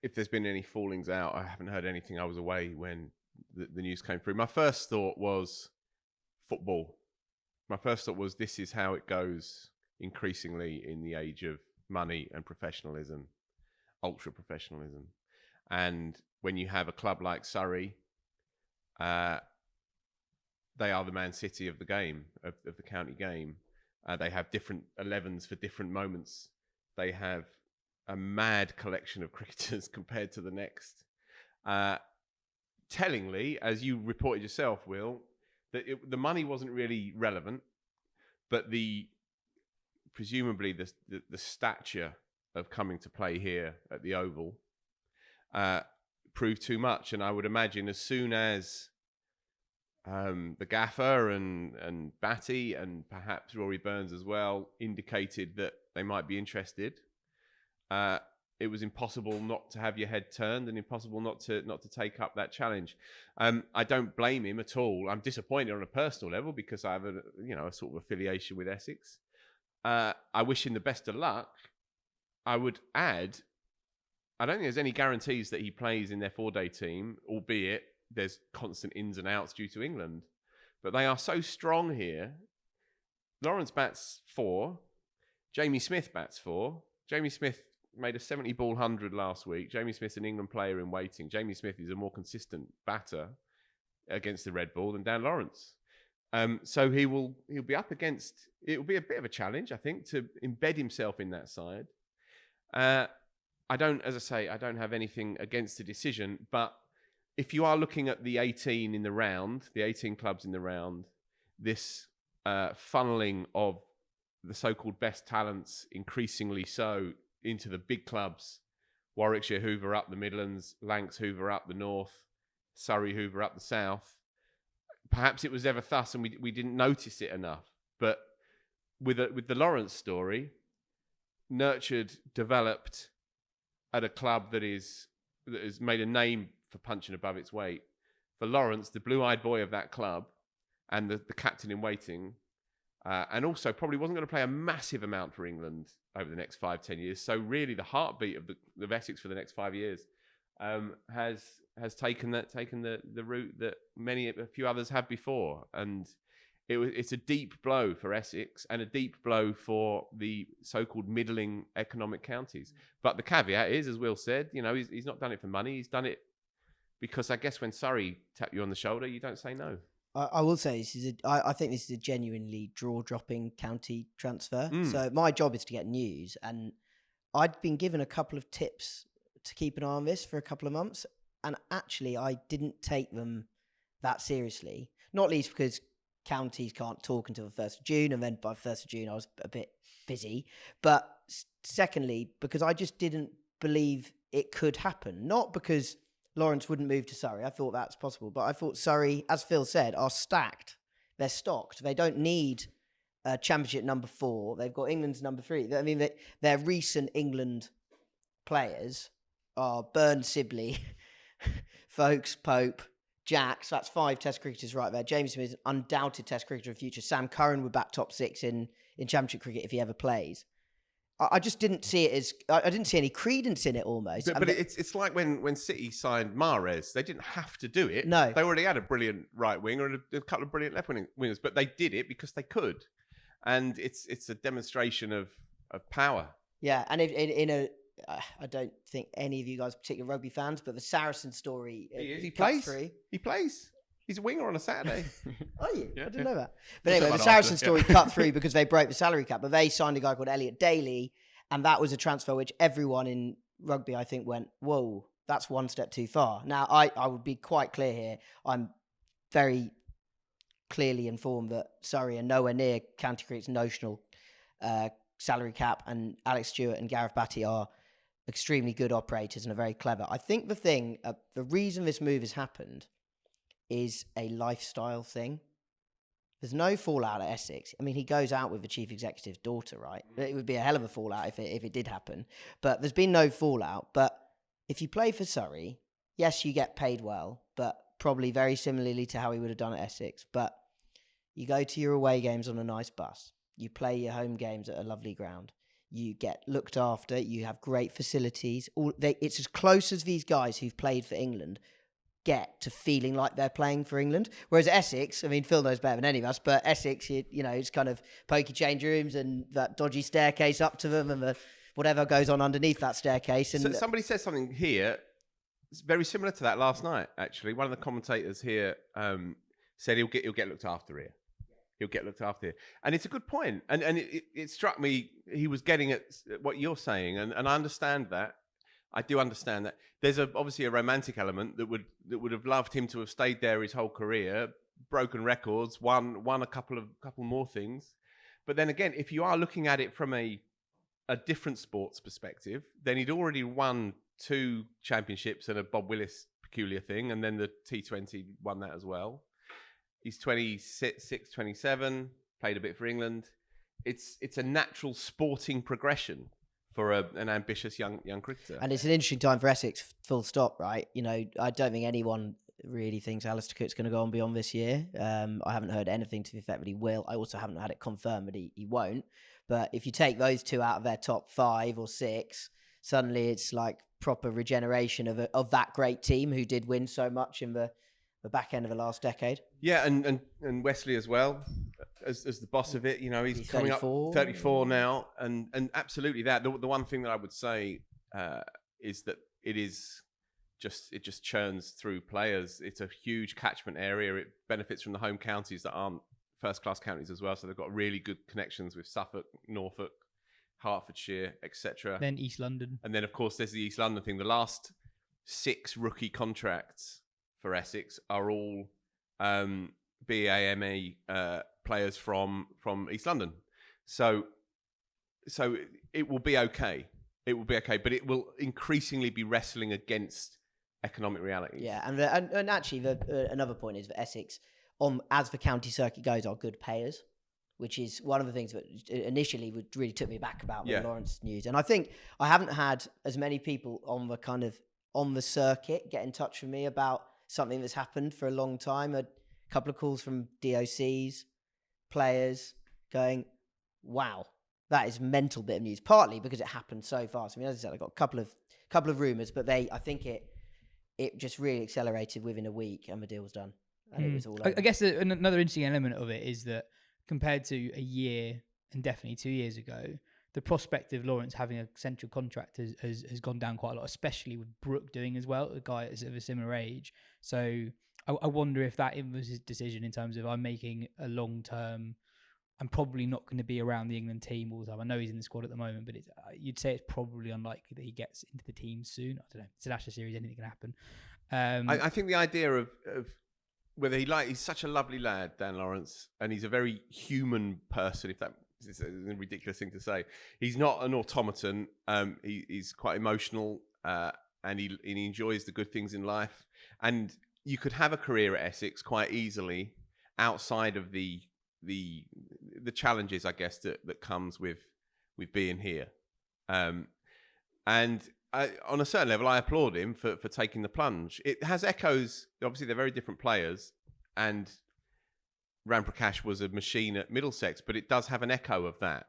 if there's been any fallings out. I haven't heard anything. I was away when the news came through. My first thought was football. My first thought was this is how it goes increasingly in the age of money and professionalism, ultra professionalism. And when you have a club like Surrey, they are the Man City of the game, of the county game. They have different 11s for different moments. They have a mad collection of cricketers compared to the next. Tellingly, as you reported yourself, Will, that the money wasn't really relevant, but presumably the stature of coming to play here at the Oval proved too much. And I would imagine as soon as the gaffer and Batty and perhaps Rory Burns as well indicated that they might be interested, it was impossible not to have your head turned and impossible not to take up that challenge. I don't blame him at all. I'm disappointed on a personal level because I have a sort of affiliation with Essex. I wish him the best of luck. I would add, I don't think there's any guarantees that he plays in their 4-day team, albeit there's constant ins and outs due to England. But they are so strong here. Lawrence bats 4. Jamie Smith bats 4. Jamie Smith made a 70-ball 100 last week. Jamie Smith's an England player in waiting. Jamie Smith is a more consistent batter against the red ball than Dan Lawrence. So he'll be up against. It will be a bit of a challenge, I think, to embed himself in that side. I don't have anything against the decision, but if you are looking at the 18 in the round, the 18 clubs in the round, this funneling of the so-called best talents, increasingly so, into the big clubs, Warwickshire hoover up the Midlands, Lancs hoover up the North, Surrey hoover up the South. Perhaps it was ever thus and we didn't notice it enough. But with the Lawrence story, nurtured, developed at a club that has made a name for punching above its weight. For Lawrence, the blue-eyed boy of that club and the captain in waiting, and also probably wasn't going to play a massive amount for England over the next 5-10 years. So really the heartbeat of Essex for the next 5 years has taken the route that a few others have before. And it's a deep blow for Essex and a deep blow for the so-called middling economic counties. But the caveat is, as Will said, he's not done it for money. He's done it because I guess when Surrey tap you on the shoulder, you don't say no. I will say I think this is a genuinely draw-dropping county transfer. So my job is to get news, and I'd been given a couple of tips to keep an eye on this for a couple of months. And actually, I didn't take them that seriously, not least because counties can't talk until the 1st of June. And then by the 1st of June, I was a bit busy. But secondly, because I just didn't believe it could happen. Not because Lawrence wouldn't move to Surrey. I thought that's possible. But I thought Surrey, as Phil said, are stacked. They're stocked. They don't need Championship number 4. They've got England's number 3. I mean, their recent England players are Burn Sibley, Folkes, Pope, Jacks. That's 5 Test cricketers right there. James Smith is an undoubted Test cricketer of the future. Sam Curran would back top 6 in Championship cricket if he ever plays. I just didn't see it as... I didn't see any credence in it almost. But it's like when City signed Mahrez. They didn't have to do it. No. They already had a brilliant right winger and a couple of brilliant left wingers, but they did it because they could. And it's a demonstration of power. Yeah, and in a... I don't think any of you guys are particular rugby fans, but the Saracen story... He plays. He plays. He's a winger on a Saturday. Are you? Yeah, I didn't yeah. know that. But anyway, the Saracen story cut through because they broke the salary cap, but they signed a guy called Elliot Daly, and that was a transfer which everyone in rugby, I think, went, whoa, that's one step too far. Now, I would be quite clear here. I'm very clearly informed that Surrey are nowhere near county cricket's notional salary cap, and Alex Stewart and Gareth Batty are extremely good operators and are very clever. I think the reason this move has happened is a lifestyle thing. There's no fallout at Essex. I mean, he goes out with the chief executive's daughter, right? It would be a hell of a fallout if it did happen. But there's been no fallout. But if you play for Surrey, yes, you get paid well, but probably very similarly to how he would have done at Essex. But you go to your away games on a nice bus. You play your home games at a lovely ground. You get looked after. You have great facilities. It's as close as these guys who've played for England get to feeling like they're playing for England. Whereas Essex, I mean, Phil knows better than any of us, but Essex, you know, it's kind of pokey change rooms and that dodgy staircase up to them and whatever goes on underneath that staircase. And so somebody said something here. It's very similar to that last night, actually. One of the commentators here said he'll get looked after here. He'll get looked after here. And it's a good point. And it struck me, he was getting at what you're saying. And I understand that. I do understand that. There's obviously a romantic element that would have loved him to have stayed there his whole career, broken records, won a couple more things. But then again, if you are looking at it from a different sports perspective, then he'd already won 2 championships and a Bob Willis peculiar thing, and then the T20 won that as well. He's 26, 27, played a bit for England. It's a natural sporting progression for an ambitious young cricketer. And it's an interesting time for Essex, full stop, right? You know, I don't think anyone really thinks Alistair Cook's going to go on beyond this year. I haven't heard anything to the effect that he will. I also haven't had it confirmed that he won't. But if you take those 2 out of their top 5 or 6, suddenly it's like proper regeneration of that great team who did win so much in the back end of the last decade. Yeah, and Wesley as well, as the boss of it. You know, he's coming up 34 now, and absolutely that. The one thing that I would say is that it just churns through players. It's a huge catchment area. It benefits from the home counties that aren't first-class counties as well. So they've got really good connections with Suffolk, Norfolk, Hertfordshire, etc. Then East London. And then, of course, there's the East London thing. The last 6 rookie contracts for Essex are all BAME players from East London. So it will be okay. It will be okay, but it will increasingly be wrestling against economic realities. Yeah, and actually, another point is that Essex, as the county circuit goes, are good payers, which is one of the things that initially really took me back about the Lawrence news. And I think I haven't had as many people on the circuit get in touch with me about something that's happened for a long time. A couple of calls from DOCs, players going, wow, that is a mental bit of news, partly because it happened so fast. I mean, as I said, I got a couple of rumours, but I think it just really accelerated within a week and the deal was done. And it was all over. I guess another interesting element of it is that compared to a year and definitely 2 years ago, the prospect of Lawrence having a central contract has gone down quite a lot, especially with Brooke doing as well, a guy of a similar age. So I wonder if that was his decision in terms of I'm making a long-term and probably not going to be around the England team all the time. I know he's in the squad at the moment, but you'd say it's probably unlikely that he gets into the team soon. I don't know. It's an Ashes series, anything can happen. I think the idea of whether he's such a lovely lad, Dan Lawrence, and he's a very human person, if that is a ridiculous thing to say. He's not an automaton. He's quite emotional, and he enjoys the good things in life. And you could have a career at Essex quite easily outside of the challenges, I guess, that comes with being here. And on a certain level, I applaud him for taking the plunge. It has echoes. Obviously, they're very different players, and Ram Prakash was a machine at Middlesex, but it does have an echo of that.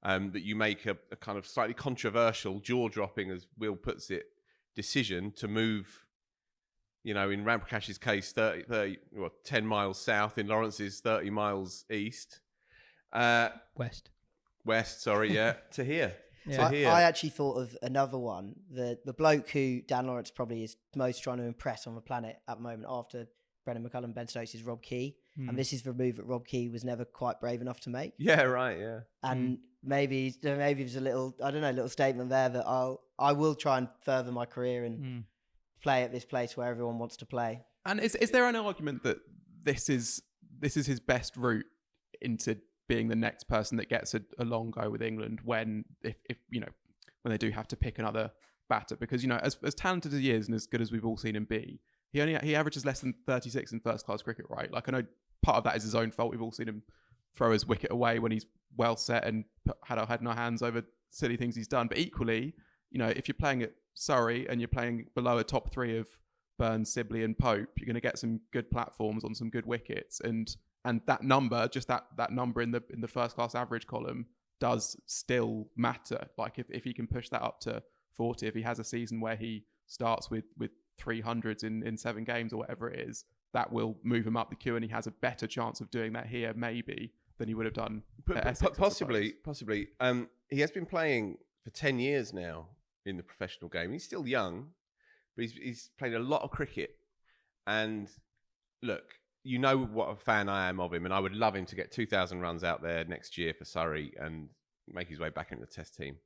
That you make a kind of slightly controversial, jaw-dropping, as Will puts it, decision to move. In Ram Prakash's case, 10 miles south. In Lawrence's, 30 miles east. West, sorry, yeah, to here. Yeah. I actually thought of another one. The bloke who Dan Lawrence probably is most trying to impress on the planet at the moment after Brendan McCullum, Ben Stokes, is Rob Key. And this is the move that Rob Key was never quite brave enough to make. Yeah, right, yeah. And maybe there's a little statement there that I will try and further my career and play at this place where everyone wants to play. And is there an argument that this is his best route into being the next person that gets a long go with England when they do have to pick another batter? Because as talented as he is and as good as we've all seen him be, he averages less than 36 in first class cricket, right? Like, I know part of that is his own fault. We've all seen him throw his wicket away when he's well set and had our head in our hands over silly things he's done. But equally, if you're playing at Surrey and you're playing below a top three of Burns, Sibley and Pope, you're going to get some good platforms on some good wickets. And that number, just that number in the first class average column does still matter. Like if he can push that up to 40, if he has a season where he starts with 300s in 7 games or whatever it is, that will move him up the queue, and he has a better chance of doing that here maybe than he would have done at Essex, possibly. He has been playing for 10 years now in the professional game. He's still young, but he's played a lot of cricket. And look, what a fan I am of him, and I would love him to get 2,000 runs out there next year for Surrey and make his way back into the Test team.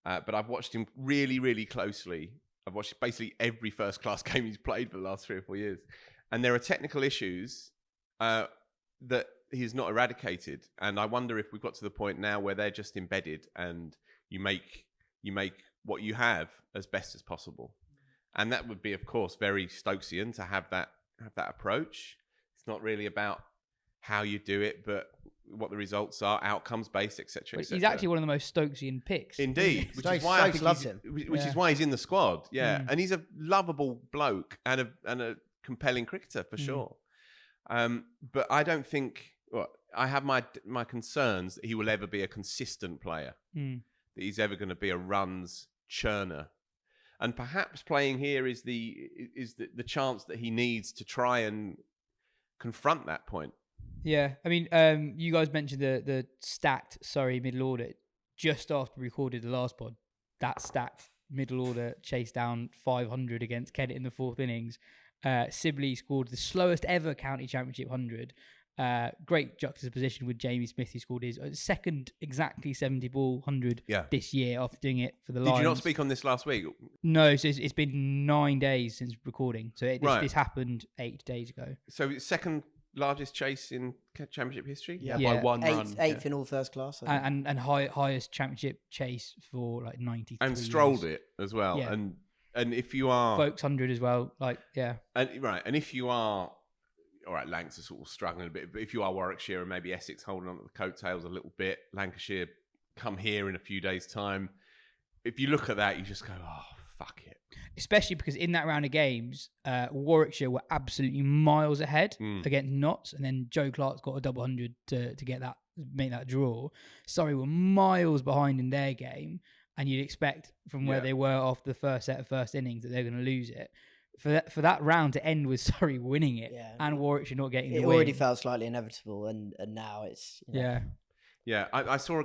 But I've watched him really, really closely. I've watched basically every first-class game he's played for the last 3 or 4 years. And there are technical issues that he's not eradicated. And I wonder if we've got to the point now where they're just embedded and you make what you have as best as possible. And that would be, of course, very Stokesian to have that approach. It's not really about how you do it, but what the results are, outcomes based, etc. He's actually one of the most Stokesian picks. Indeed, which is why I think is why he's in the squad. Yeah, and he's a lovable bloke and a compelling cricketer for sure. But I don't think. Well, I have my concerns that he will ever be a consistent player. That he's ever going to be a runs churner. And perhaps playing here is the chance that he needs to try and confront that point. Yeah, I mean, you guys mentioned the stacked Surrey middle order just after we recorded the last pod. That stacked middle order chased down 500 against Kent in the 4th innings. Sibley scored the slowest ever county championship 100. Great juxtaposition with Jamie Smith, who scored his second exactly 70 ball 100 this year after doing it for the Lions. Did you not speak on this last week? No, so it's been 9 days since recording. So this happened 8 days ago. So it's second largest chase in championship history? By one run. Eighth in all first class. And highest championship chase for like 93 And strolled it as well. Yeah. And if you are... Folks 100 as well. And if you are... All right, Lancs are sort of struggling a bit, but if you are Warwickshire and maybe Essex holding on to the coattails a little bit, Lancashire come here in a few days' time. If you look at that, you just go, oh, fuck it. Especially because in that round of games, Warwickshire were absolutely miles ahead against Notts, and then Joe Clark's got a double 100 to make that draw. Surrey were miles behind in their game, and you'd expect from where they were after the first set of first innings that they're going to lose it. For that round to end with Surrey winning it and Warwickshire not getting the win. It already felt slightly inevitable, and now it's... Yeah, I saw...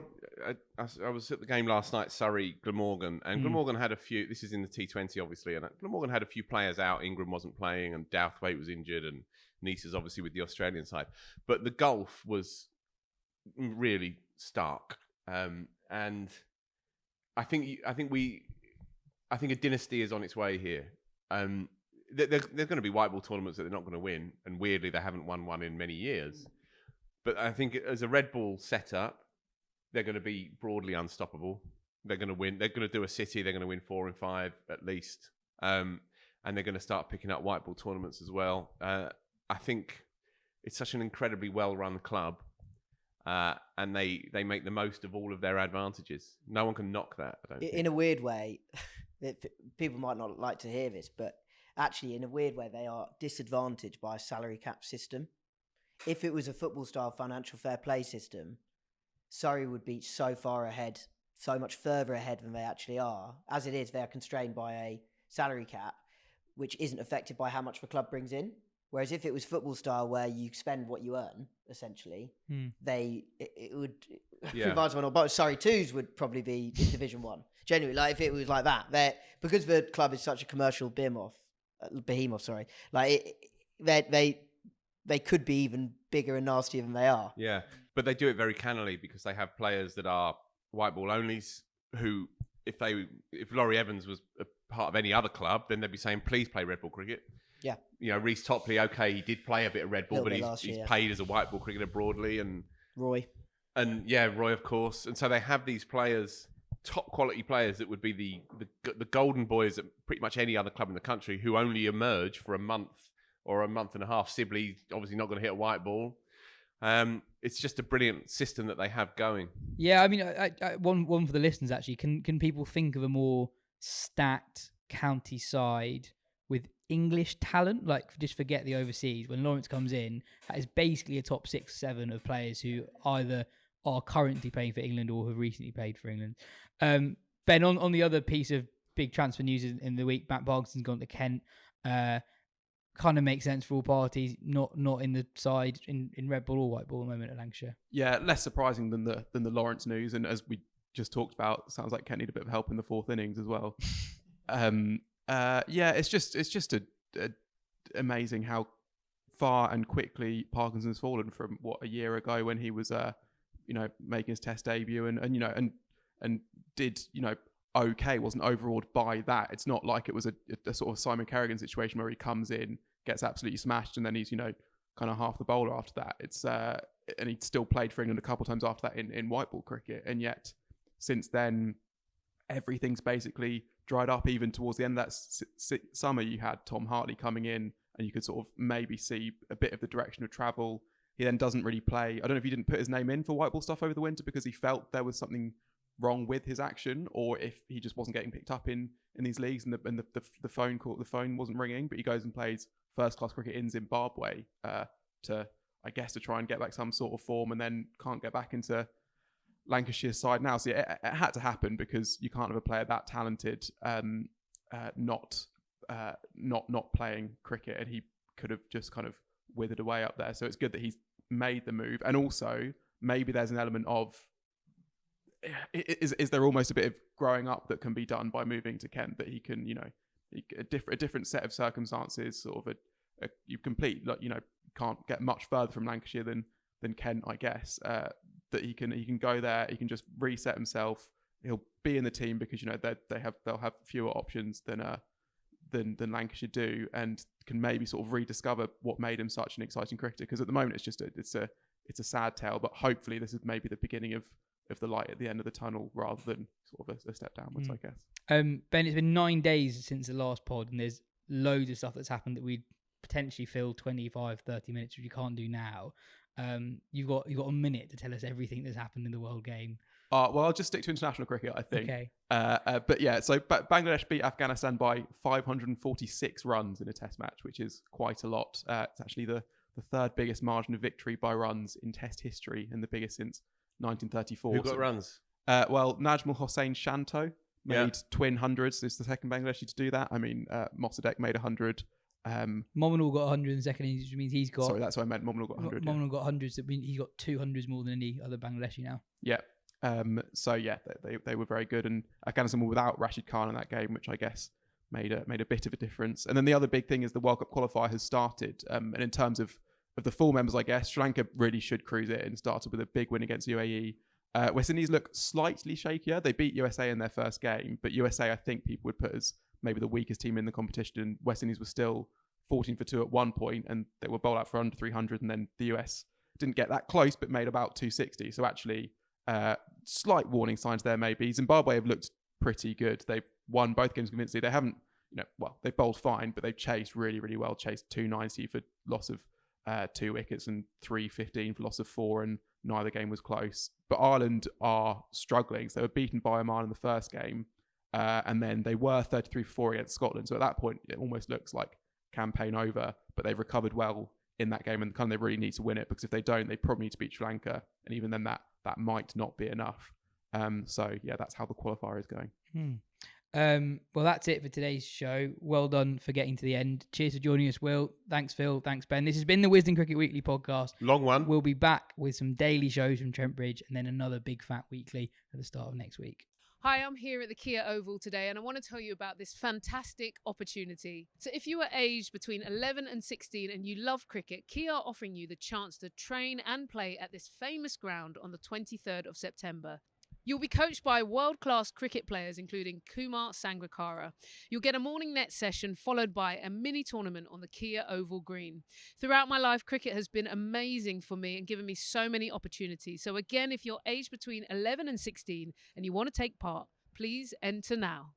I was at the game last night, Surrey, Glamorgan, and Glamorgan had a few... This is in the T20, obviously, and Glamorgan had a few players out. Ingram wasn't playing, and Douthwaite was injured, and Neese's obviously with the Australian side. But the gulf was really stark. And I think a dynasty is on its way here. There's going to be white ball tournaments that they're not going to win, and weirdly they haven't won one in many years. But I think as a red ball setup, they're going to be broadly unstoppable. They're going to win. They're going to do a city. They're going to win 4 and 5 at least, and they're going to start picking up white ball tournaments as well. I think it's such an incredibly well-run club, and they make the most of all of their advantages. No one can knock that. I don't think. In a weird way, people might not like to hear this, but actually, in a weird way, they are disadvantaged by a salary cap system. If it was a football-style financial fair play system, Surrey would be so far ahead, so much further ahead than they actually are. As it is, they are constrained by a salary cap, which isn't affected by how much the club brings in. Whereas if it was football style, where you spend what you earn, essentially, it would. Yeah. But Surrey 2s would probably be in Division 1. Genuinely, like if it was like that, because the club is such a commercial behemoth. Like they could be even bigger and nastier than they are. Yeah, but they do it very cannily because they have players that are white ball onlys who, if Laurie Evans was a part of any other club, then they'd be saying, please play red ball cricket. Yeah. You know, Reece Topley, okay, he did play a bit of red ball, but he's paid as a white ball cricketer broadly. And Roy, of course. And so they have these players, top quality players that would be the golden boys at pretty much any other club in the country, who only emerge for a month or a month and a half. Sibley, obviously not going to hit a white ball. It's just a brilliant system that they have going. Yeah, I mean, one for the listeners actually. Can people think of a more stacked county side with English talent? Like, just forget the overseas. When Lawrence comes in, that is basically a top 6-7 of players who either are currently playing for England or have recently played for England. Ben, on the other piece of big transfer news in the week, Matt Parkinson's gone to Kent. Kind of makes sense for all parties. Not in the side in red ball or white ball at the moment at Lancashire. Yeah, less surprising than the Lawrence news, and as we just talked about, sounds like Kent need a bit of help in the 4th innings as well. It's just amazing how far and quickly Parkinson's fallen from a year ago when he was making his Test debut and did okay, wasn't overawed by that. It's not like it was a sort of Simon Kerrigan situation where he comes in, gets absolutely smashed, and then he's kind of half the bowler after that. It's and he still played for England a couple of times after that in white ball cricket, and yet since then everything's basically dried up. Even towards the end of that summer, you had Tom Hartley coming in, and you could sort of maybe see a bit of the direction of travel. He then doesn't really play. I don't know if he didn't put his name in for white ball stuff over the winter because he felt there was something wrong with his action, or if he just wasn't getting picked up in these leagues, and the phone wasn't ringing. But he goes and plays first class cricket in Zimbabwe to try and get back some sort of form, and then can't get back into Lancashire's side now. So it had to happen because you can't have a player that talented not playing cricket, and he could have just kind of withered away up there. So it's good that he's made the move, and also maybe there's an element of is there almost a bit of growing up that can be done by moving to Kent, that he can a different set of circumstances, sort of you can't get much further from Lancashire than Kent, I guess. That he can go there, he can just reset himself. He'll be in the team because they'll have fewer options than Lancashire do, and can maybe sort of rediscover what made him such an exciting cricketer. Because at the moment it's a sad tale, but hopefully this is maybe the beginning of the light at the end of the tunnel rather than sort of a step downwards, I guess. Ben, it's been 9 days since the last pod, and there's loads of stuff that's happened that we'd potentially fill 25, 30 minutes, which you can't do now. You've got a minute to tell us everything that's happened in the world game. Well, I'll just stick to international cricket, I think. Okay. But yeah, so Bangladesh beat Afghanistan by 546 runs in a test match, which is quite a lot. It's actually the third biggest margin of victory by runs in test history, and the biggest since 1934. Who got runs? Well, Najmul Hossain Shanto made twin hundreds. It's the second Bangladeshi to do that. I mean, Mossadegh made 100. Mominal got 100 in the second innings, which means he's got... Sorry, that's what I meant. Mominal got 100. Mominal got 100, so he's got 200s more than any other Bangladeshi now. Yeah. So yeah, they were very good, and Afghanistan were without Rashid Khan in that game, which I guess made a bit of a difference. And then the other big thing is the World Cup qualifier has started, and in terms of of the full members, I guess, Sri Lanka really should cruise it and started with a big win against UAE. West Indies look slightly shakier. They beat USA in their first game, but USA, I think people would put as maybe the weakest team in the competition. And West Indies were still 14 for 2 at one point, and they were bowled out for under 300. And then the US didn't get that close, but made about 260. So actually, slight warning signs there maybe. Zimbabwe have looked pretty good. They've won both games convincingly. They haven't, they've bowled fine, but they've chased really, really well. Chased 290 for loss of 2 wickets and 315 for loss of 4, and neither game was close. But Ireland are struggling. So they were beaten by Oman in the first game, and then they were 33 for 4 against Scotland. So at that point, it almost looks like campaign over, but they've recovered well in that game, and kind of they really need to win it, because if they don't, they probably need to beat Sri Lanka, and even then that might not be enough. So yeah, that's how the qualifier is going. Well, that's it for today's show. Well done for getting to the end. Cheers for joining us, Will. Thanks, Phil. Thanks, Ben. This has been the Wisden Cricket Weekly podcast. Long one. We'll be back with some daily shows from Trent Bridge, and then another big fat weekly at the start of next week. Hi, I'm here at the Kia Oval today, and I want to tell you about this fantastic opportunity. So if you are aged between 11 and 16 and you love cricket, Kia are offering you the chance to train and play at this famous ground on the 23rd of September. You'll be coached by world-class cricket players, including Kumar Sangakkara. You'll get a morning net session followed by a mini tournament on the Kia Oval Green. Throughout my life, cricket has been amazing for me and given me so many opportunities. So again, if you're aged between 11 and 16 and you want to take part, please enter now.